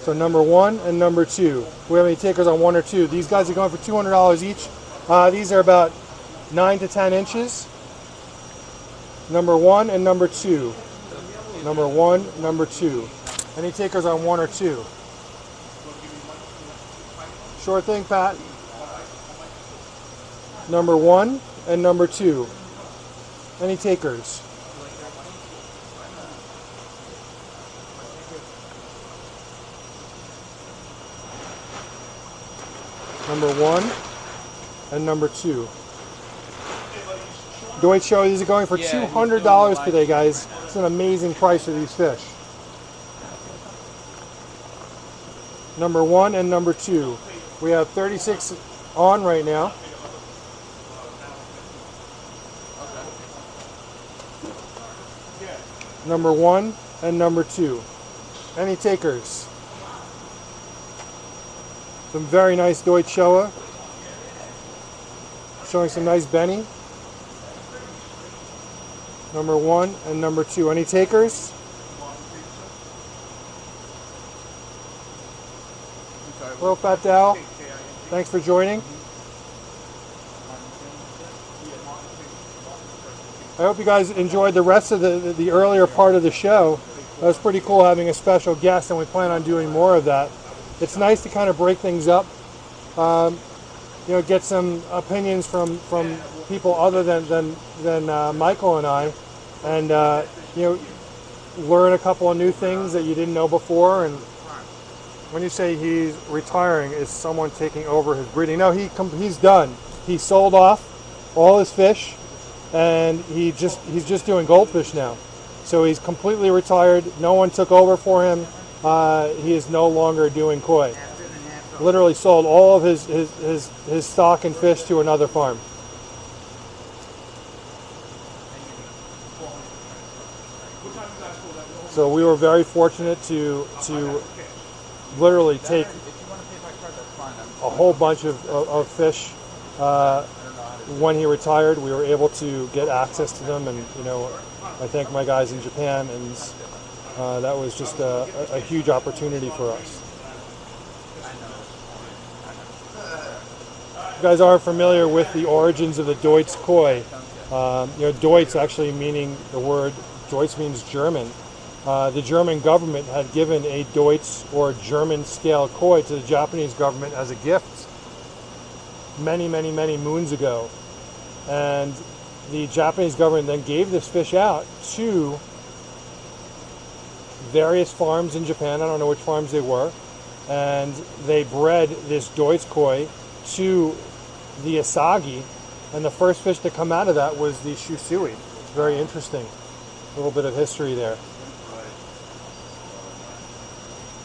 So number 1 and number 2. We have any takers on 1 or 2. These guys are going for $200 each. These are about 9 to 10 inches. Number 1 and number 2. Number 1, number 2. Any takers on 1 or 2? Sure thing, Pat. Number 1 and number 2. Any takers? Number 1 and number 2. Deutsch Show, these are going for $200 today, guys. It's an amazing price for these fish. Number 1 and number 2. We have 36 on right now. Number 1 and number 2. Any takers? Some very nice Deutsch Showa. Showing some nice Benny. Number 1 and number 2. Any takers? Hello, Fat Dow. Thanks for joining. I hope you guys enjoyed the rest of the earlier part of the show. That was pretty cool having a special guest, and we plan on doing more of that. It's nice to kind of break things up, you know, get some opinions from people other than Michael and I, and you know, learn a couple of new things that you didn't know before. And when you say he's retiring, is someone taking over his breeding? No, he's done. He sold off all his fish, and he's just doing goldfish now. So he's completely retired. No one took over for him. He is no longer doing koi. Literally sold all of his stock and fish to another farm. So we were very fortunate to literally take a whole bunch of fish. When he retired, we were able to get access to them, and you know, I thank my guys in Japan, and that was just a huge opportunity for us. If you guys aren't familiar with the origins of the Deutz koi, you know, Deutz actually meaning the word Deutz means German, the German government had given a Deutsch or German scale koi to the Japanese government as a gift many, many, many moons ago. And the Japanese government then gave this fish out to various farms in Japan. I don't know which farms they were. And they bred this Deutsch koi to the asagi. And the first fish to come out of that was the shusui. Very interesting. A little bit of history there.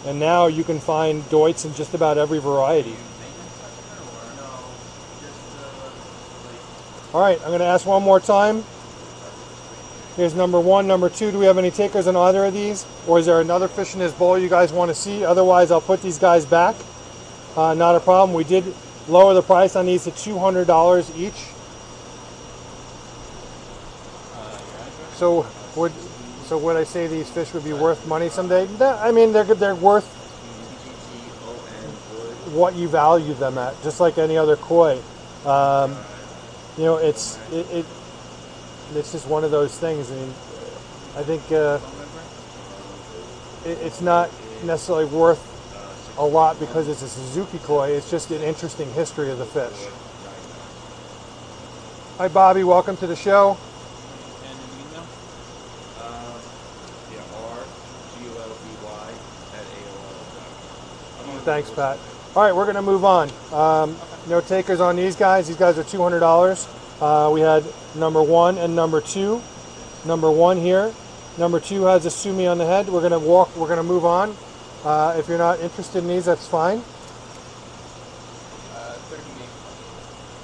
And now you can find Deutsch in just about every variety. All right, I'm going to ask one more time. Here's number one, number two. Do we have any takers on either of these? Or is there another fish in this bowl you guys want to see? Otherwise, I'll put these guys back. Not a problem. We did lower the price on these to $200 each. So would I say these fish would be worth money someday? I mean, they're worth what you value them at, just like any other koi. You know, it's just one of those things. I mean, I think it's not necessarily worth a lot because it's a Suzuki koi. It's just an interesting history of the fish. Hi, Bobby. Welcome to the show. Thanks, Pat. All right, we're going to move on. No takers on these guys. These guys are $200. We had number one and number two. Number one here. Number two has a sumi on the head. We're going to move on. If you're not interested in these, that's fine.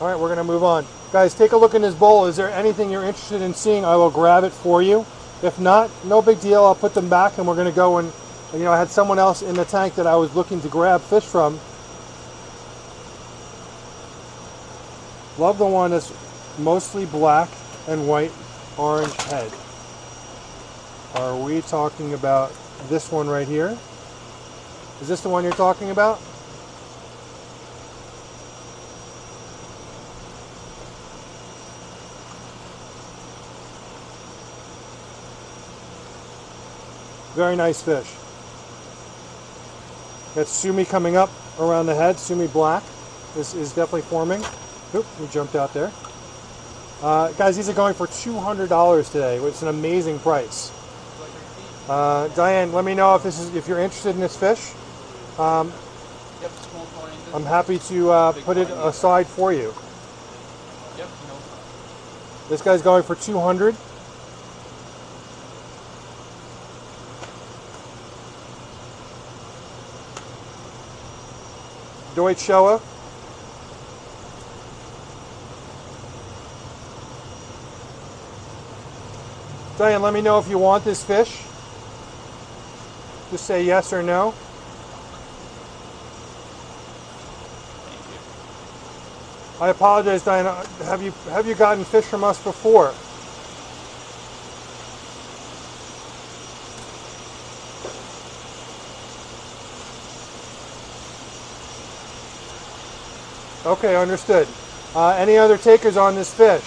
All right, we're going to move on. Guys, take a look in this bowl. Is there anything you're interested in seeing? I will grab it for you. If not, no big deal. I'll put them back and we're going to go and, you know, I had someone else in the tank that I was looking to grab fish from. Love the one that's mostly black and white, orange head. Are we talking about this one right here? Is this the one you're talking about? Very nice fish. Got sumi coming up around the head. Sumi black is definitely forming. Oop, we jumped out there. Guys, these are going for $200 today, which is an amazing price. Diane, let me know if you're interested in this fish. I'm happy to put it aside for you. Yep. This guy's going for $200. Deutsch Showa. Diane, let me know if you want this fish. Just say yes or no. I apologize, Diane. Have you gotten fish from us before? Okay, understood. Any other takers on this fish?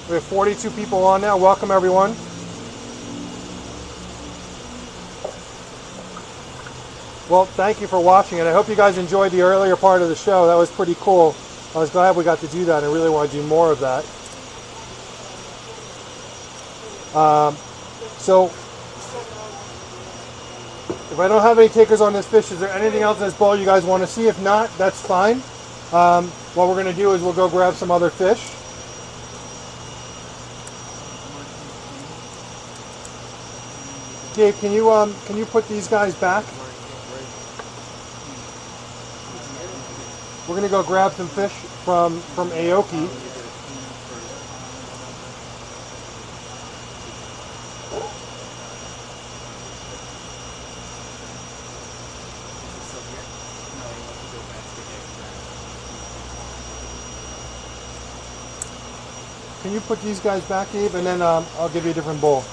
We have 42 people on now. Welcome, everyone. Well, thank you for watching, and I hope you guys enjoyed the earlier part of the show. That was pretty cool. I was glad we got to do that. I really want to do more of that. So, if I don't have any takers on this fish, is there anything else in this bowl you guys want to see? If not, that's fine. What we're going to do is we'll go grab some other fish. Gabe, can you put these guys back? We're gonna go grab some fish from Aoki. Can you put these guys back, Gabe, and then I'll give you a different bowl.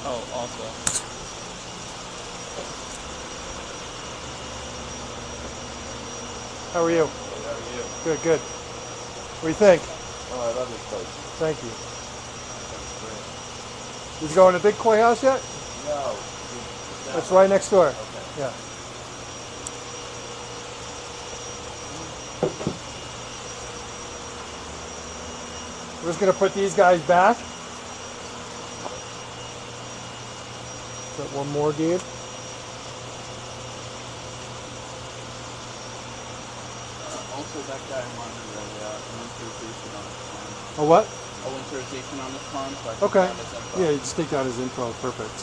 Oh, also. How are you? How are you? Good, good. What do you think? Oh, I love this place. Thank you. That's great. Did you go in the big koi house yet? No. That's right next door. Okay. Yeah. We're just gonna put these guys back. Got one more, Gabe. Also, that guy wanted a winterization on his farm. A what? A winterization on his farm, so I can Okay. have his info. Yeah, you just take out his info. Perfect.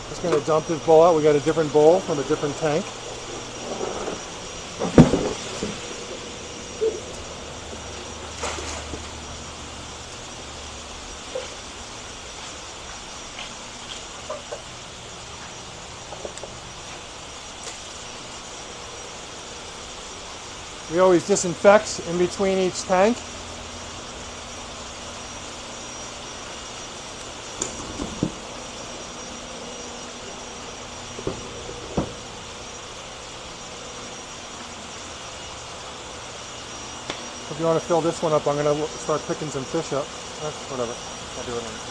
Just gonna dump this bowl out. We got a different bowl from a different tank. We always disinfect in between each tank. If you want to fill this one up, I'm going to start picking some fish up. Whatever. I'll do it later.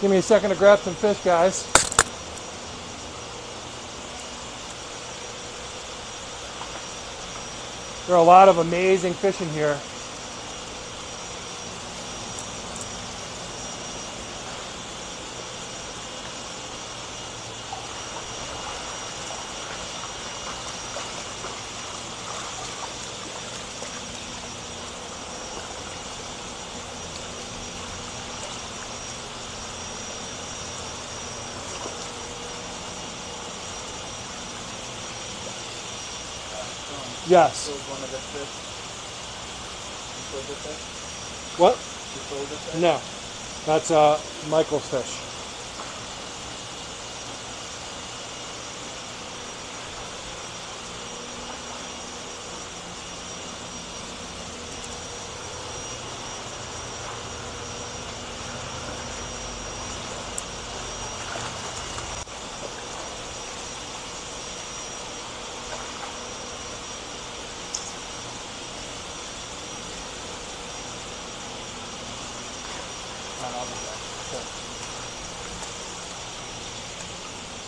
Give me a second to grab some fish, guys. There are a lot of amazing fish in here. Yes. Sold one of the fish. You sold the fish? What? You sold the fish? No. That's Michael's fish.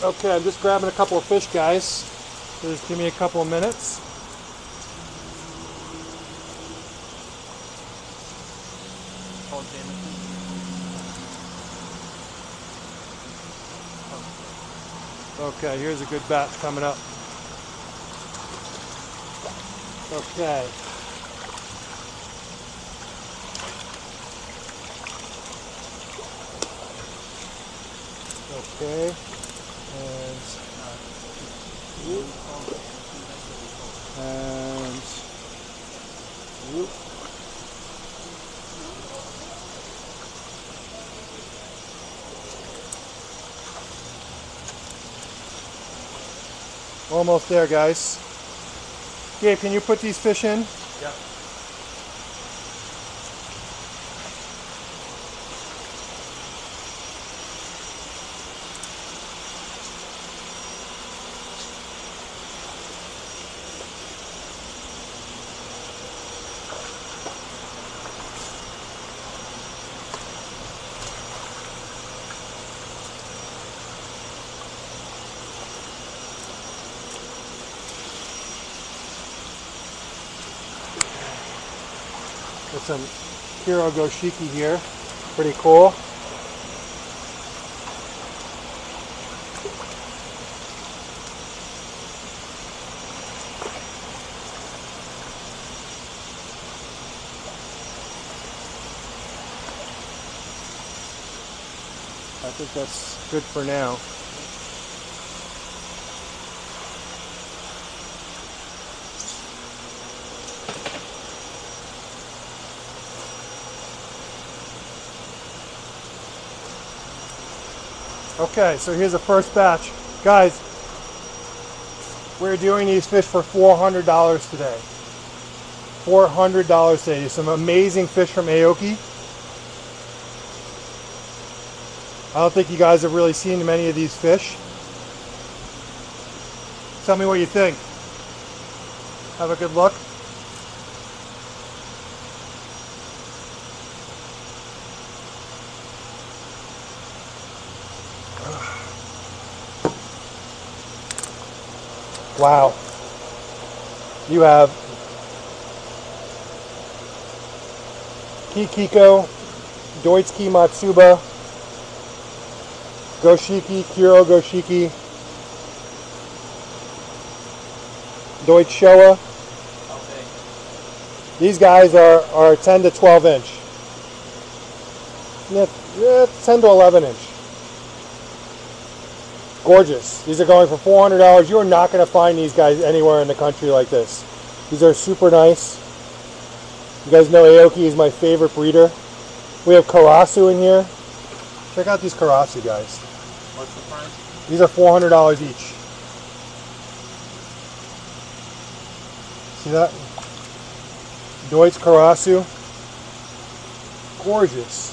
Okay, I'm just grabbing a couple of fish, guys. So just give me a couple of minutes. Paul Jameson. Okay, here's a good batch coming up. Okay. Okay. And whoop. Almost there, guys. Gabe, can you put these fish in? Yeah. Got some Hirogoshiki here. Pretty cool. I think that's good for now. Okay, so here's the first batch. Guys, we're doing these fish for $400 today. $400 today. Some amazing fish from Aoki. I don't think you guys have really seen many of these fish. Tell me what you think. Have a good look. Wow. You have Kikiko, Deutski Matsuba, Goshiki, Kuro Goshiki, Deutsch Showa. Okay. These guys are 10 to 12 inch. Yeah, 10 to 11 inch. Gorgeous. These are going for $400. You are not going to find these guys anywhere in the country like this. These are super nice. You guys know Aoki is my favorite breeder. We have Karasu in here. Check out these Karasu, guys. What's the price? These are $400 each. See that? Deutsch Karasu. Gorgeous.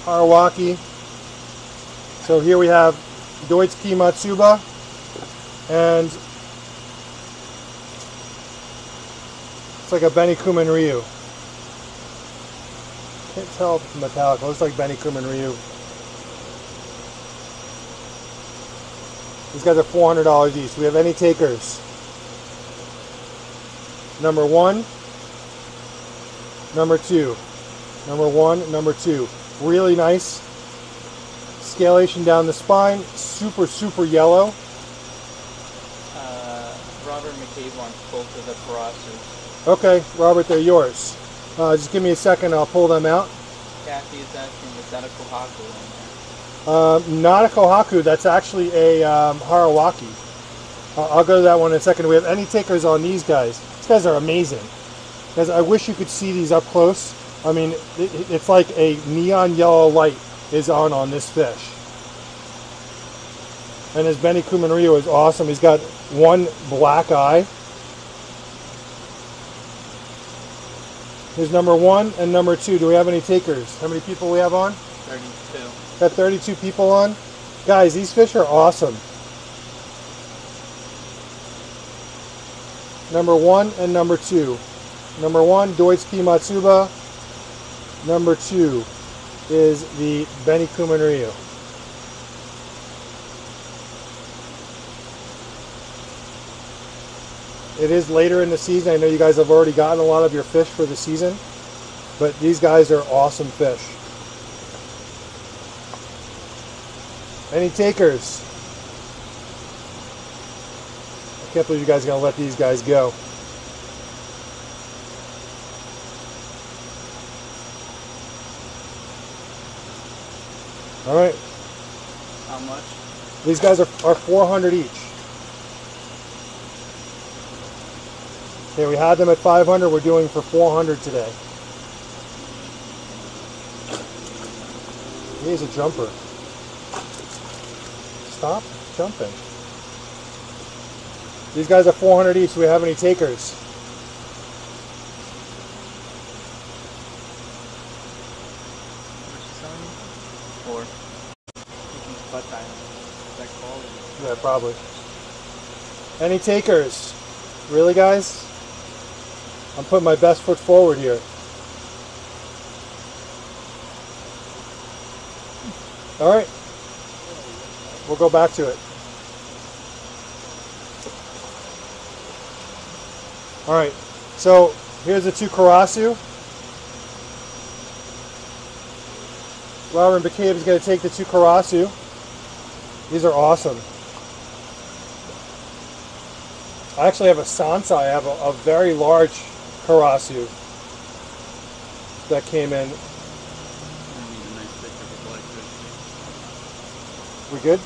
Harawaki. So here we have Deutski Matsuba and it's like a Benikuman Ryu. Can't tell if it's metallic. It looks like Benikuman Ryu. These guys are $400 each. Do we have any takers? Number 1, number 2. Number 1, number 2. Really nice. Scalation down the spine. Super, super yellow. Robert McCabe wants both of the Karasus. Okay, Robert, they're yours. Just give me a second, I'll pull them out. Kathy is asking, is that a Kohaku in there? Not a Kohaku, that's actually a Harawaki. I'll go to that one in a second. Do we have any takers on these guys? These guys are amazing. Guys, I wish you could see these up close. I mean, it's like a neon yellow light is on this fish. And his Benikuman Ryu is awesome. He's got one black eye. Here's number 1 and number 2. Do we have any takers? How many people we have on? 32. Got 32 people on. Guys, these fish are awesome. Number 1 and number 2. Number 1, Deutski Matsuba. Number 2 is the Benikuman Ryu. It is later in the season. I know you guys have already gotten a lot of your fish for the season, but these guys are awesome fish. Any takers? I can't believe you guys are going to let these guys go. All right. How much? These guys are 400 each. Okay, we had them at 500. We're doing for 400 today. Here's a jumper. Stop jumping. These guys are 400 each. Do we have any takers? Four. Butt diamond. Is that called? Yeah, probably. Any takers? Really, guys? I'm putting my best foot forward here. All right. We'll go back to it. All right. So here's the 2 Karasu. Robert McCabe is going to take the 2 Karasu. These are awesome. I actually have a Sansa. I have a very large Karasu that came in. We good?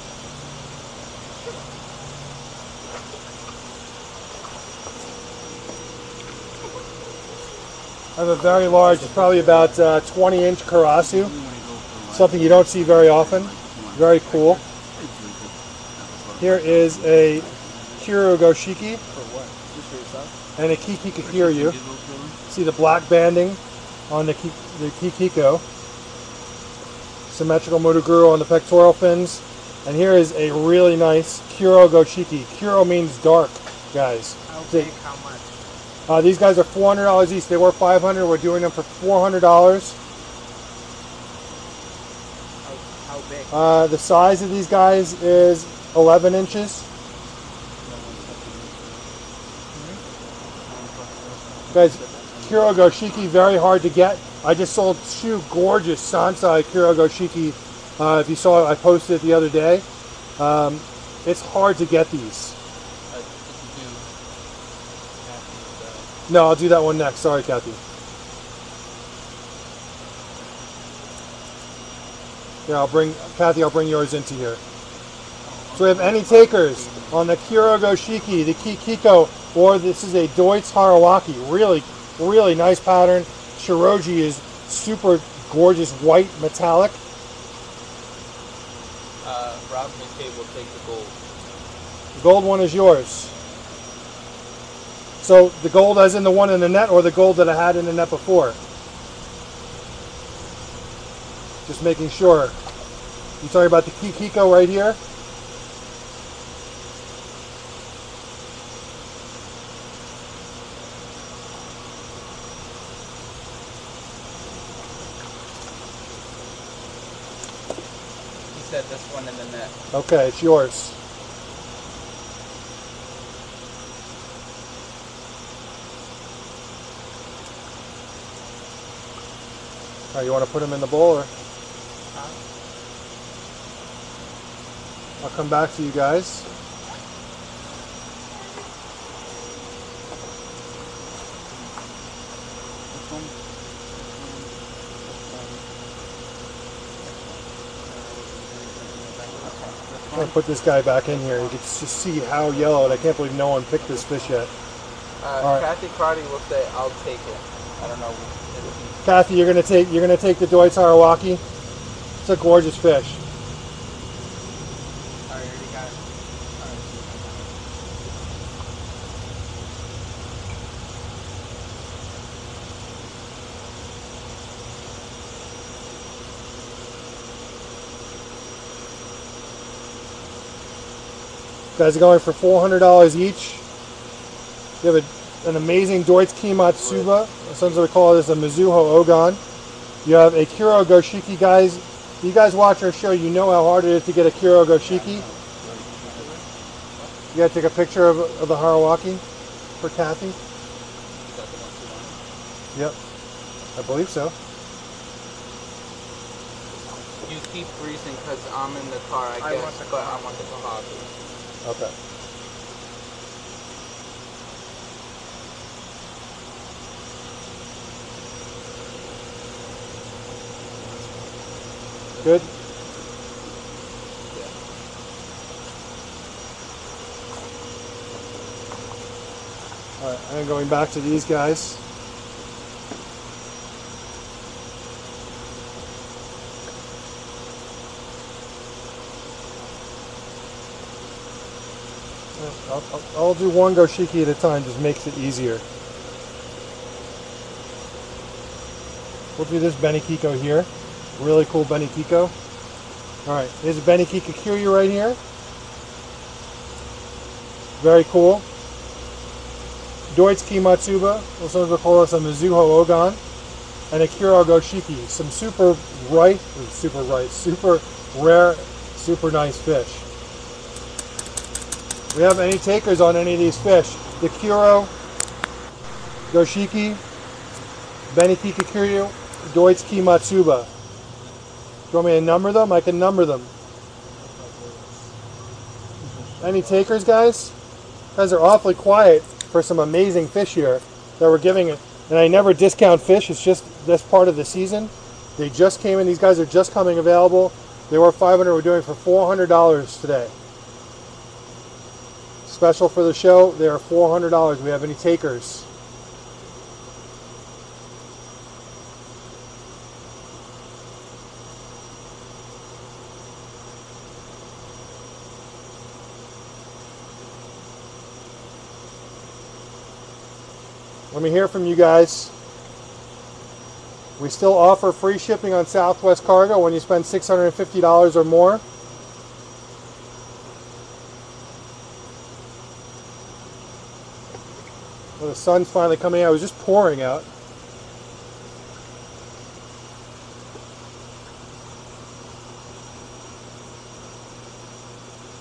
I have a very large, it's probably about 20-inch Karasu. Something you don't see very often. Very cool. Here is a Kiro Goshiki and a Kikikakiryu. See the black banding on the Kikiko. Symmetrical Mutaguru on the pectoral fins. And here is a really nice Kiro Goshiki. Kiro means dark, guys. How big? How much? These guys are $400 each. They were $500. We're doing them for $400. How big? The size of these guys is 11 inches. Guys, Kiro Goshiki, very hard to get. I just sold two gorgeous Sansai Kiro Goshiki. If you saw it, I posted it the other day. It's hard to get these. No, I'll do that one next. Sorry, Kathy. Yeah, I'll bring yours into here. So we have any takers on the Kiro Goshiki, the Kikiko, or this is a Deutz Harawaki. Really, really nice pattern. Shiroji is super gorgeous white metallic. Rob McKay will take the gold. The gold one is yours. So the gold as in the one in the net, or the gold that I had in the net before? Just making sure. You talking about the Kikiko right here? He said this one in the net. Okay, it's yours. All right, you want to put them in the bowl, or? I'll come back to you guys. I'm going to put this guy back in here. You can just see how yellowed. I can't believe no one picked this fish yet. Right. Kathy Carty will say, "I'll take it." I don't know. Kathy, you're gonna take the Deutz Harawaki. It's a gorgeous fish. I already got it. Guys are going for $400 each. You have an amazing Deutz Kimatsuba. Sometimes we call this a Mizuho Ogon. You have a Kiro Goshiki, guys. If you guys watch our show, you know how hard it is to get a Kiro Goshiki. You gotta take a picture of the Harawaki for Kathy. Yep, I believe so. You keep freezing because I'm in the car, I guess, but I want the coffee. Okay. Good? Yeah. Alright, I'm going back to these guys. I'll do one Goshiki at a time, just makes it easier. We'll do this Benikiko here. Really cool Benikiko. Alright, here's a Benikiko Kiryu right here. Very cool. Deutz Kimatsuba, or some people call this a Mizuho Ogon. And a Kiro Goshiki. Some super rare, super nice fish. We have any takers on any of these fish? The Kiro Goshiki, Benikiko Kiryu, Deutz Kimatsuba. Do you want me to number them? I can number them. Any takers, guys? Guys are awfully quiet for some amazing fish here that we're giving it. And I never discount fish. It's just this part of the season. They just came in. These guys are just coming available. They were $500. We're doing for $400 today. Special for the show. They are $400. Do we have any takers? Let me hear from you guys. We still offer free shipping on Southwest Cargo when you spend $650 or more. Well, the sun's finally coming out. It was just pouring out.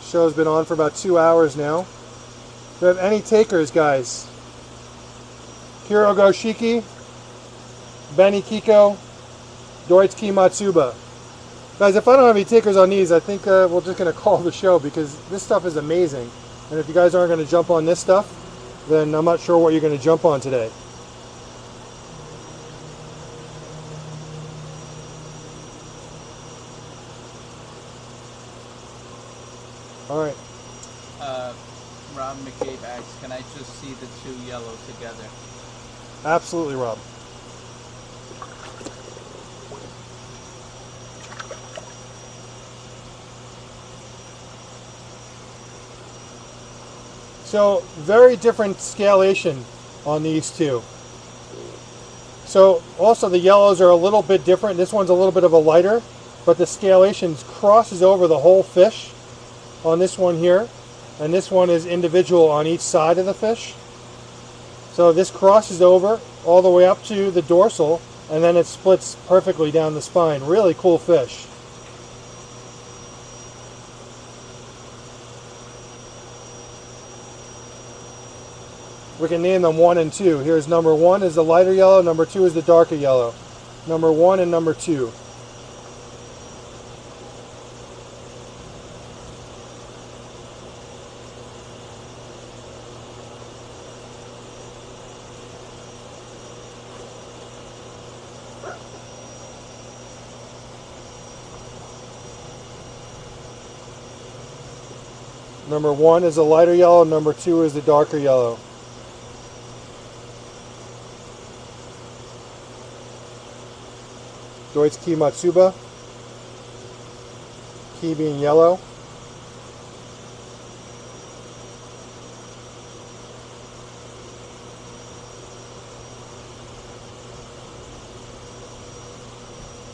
Show's been on for about 2 hours now. Do we have any takers, guys? Kiro Goshiki, Benny Kiko, Deutsky Matsuba. Guys, if I don't have any takers on these, I think we're just going to call the show because this stuff is amazing. And if you guys aren't going to jump on this stuff, then I'm not sure what you're going to jump on today. All right. Rob McCabe asks, can I just see the two yellow together? Absolutely, Rob. So, very different scalation on these two. So, also the yellows are a little bit different. This one's a little bit of a lighter, but the scalation crosses over the whole fish on this one here. And this one is individual on each side of the fish. So this crosses over all the way up to the dorsal, and then it splits perfectly down the spine. Really cool fish. We can name them 1 and 2. Here's number 1 is the lighter yellow, number 2 is the darker yellow. Number 1 and number 2. Number 1 is the lighter yellow, number 2 is the darker yellow. Deutsky Matsuba, key being yellow.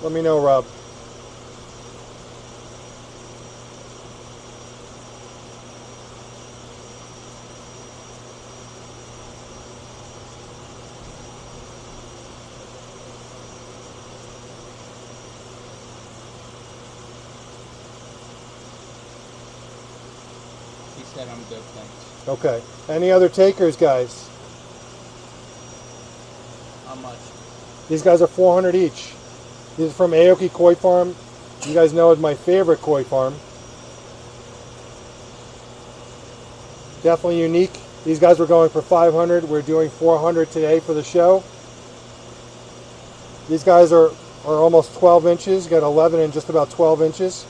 Let me know, Rob. I'm good, thanks. Okay. Any other takers, guys? How much? These guys are 400 each. These are from Aoki Koi Farm. You guys know it's my favorite koi farm. Definitely unique. These guys were going for 500. We're doing 400 today for the show. These guys are almost 12 inches. Got 11 and just about 12 inches.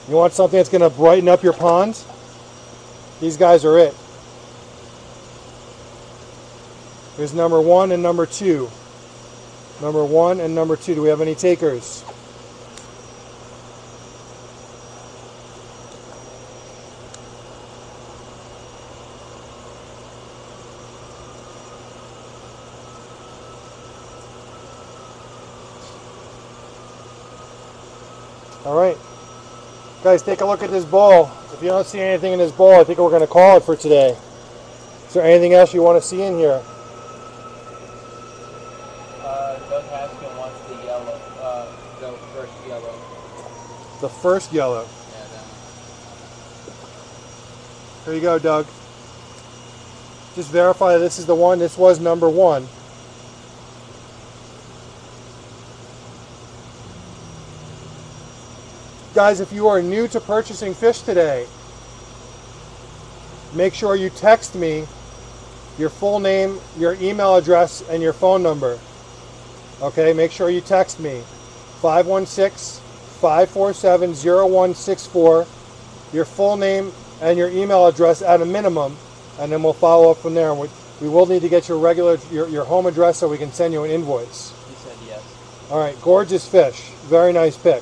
You want something that's going to brighten up your pond? These guys are it. Here's number 1 and number 2. Number 1 and number 2. Do we have any takers? All right. Guys, take a look at this bowl. If you don't see anything in this bowl, I think we're going to call it for today. Is there anything else you want to see in here? Doug Haskell wants the yellow, the first yellow. The first yellow. Yeah, that one. Here you go, Doug. Just verify this is the one. This was number 1. Guys, if you are new to purchasing fish today, make sure you text me your full name, your email address, and your phone number. Okay, make sure you text me 516-547-0164, your full name and your email address at a minimum, and then we'll follow up from there. We will need to get your your home address so we can send you an invoice. He said yes. All right, gorgeous fish. Very nice pick.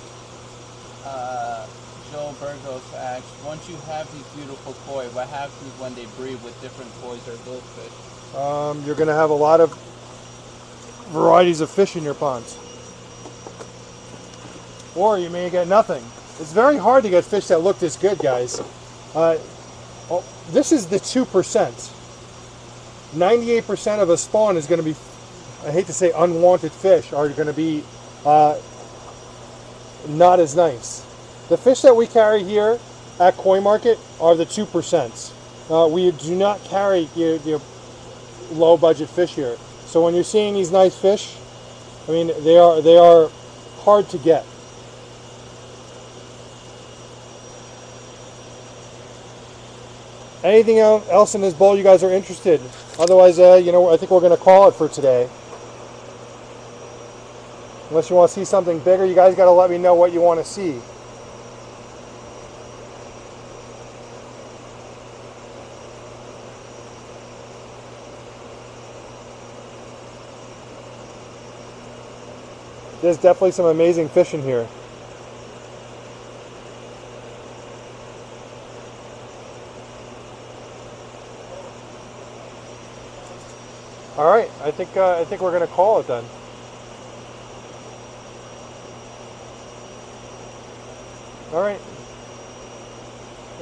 Joel Burgos asks, once you have these beautiful koi, what happens when they breed with different kois or goldfish? You're going to have a lot of varieties of fish in your ponds. Or you may get nothing. It's very hard to get fish that look this good, guys. This is the 2%. 98% of a spawn is going to be, I hate to say unwanted fish, are going to be not as nice. The fish that we carry here at Koi Market are the 2%. We do not carry your low budget fish here. So when you're seeing these nice fish, I mean, they are hard to get. Anything else in this bowl you guys are interested? Otherwise, you know, I think we're going to call it for today. Unless you want to see something bigger, you guys got to let me know what you want to see. There's definitely some amazing fish in here. All right, I think we're going to call it then. All right,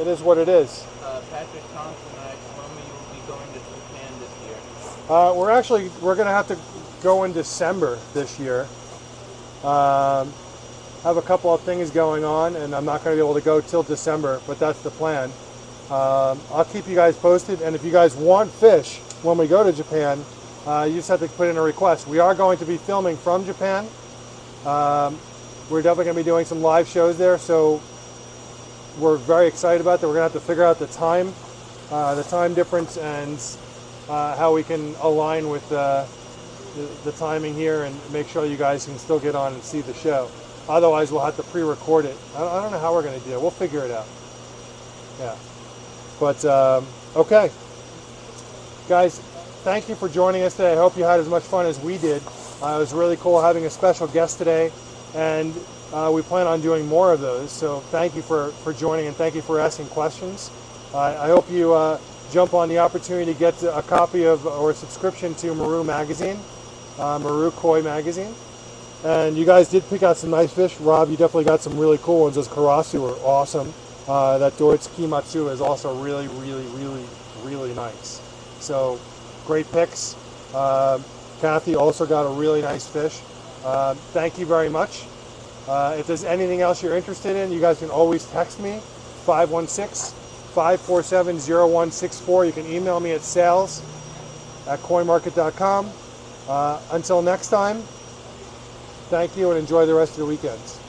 it is what it is. Patrick Thompson asks, when will you be going to Japan this year? We're going to have to go in December this year. Have a couple of things going on, and I'm not going to be able to go till December, but that's the plan. I'll keep you guys posted, and if you guys want fish when we go to Japan, you just have to put in a request. We are going to be filming from Japan. We're definitely going to be doing some live shows there, so we're very excited about that. We're going to have to figure out the time difference, and how we can align with the timing here and make sure you guys can still get on and see the show. Otherwise, we'll have to pre-record it. I don't know how we're going to do it. We'll figure it out. Yeah. But, okay. Guys, thank you for joining us today. I hope you had as much fun as we did. It was really cool having a special guest today, and we plan on doing more of those. So thank you for joining, and thank you for asking questions. I hope you jump on the opportunity to get a copy of or a subscription to Maru Magazine. Maru Koi Magazine. And you guys did pick out some nice fish. Rob, you definitely got some really cool ones. Those karasu are awesome. That Doit's Kimatsu is also really, really, really, really nice. So, great picks. Kathy also got a really nice fish. Thank you very much. If there's anything else you're interested in, you guys can always text me, 516-547-0164. You can email me at sales@koimarket.com. Until next time, thank you and enjoy the rest of the weekends.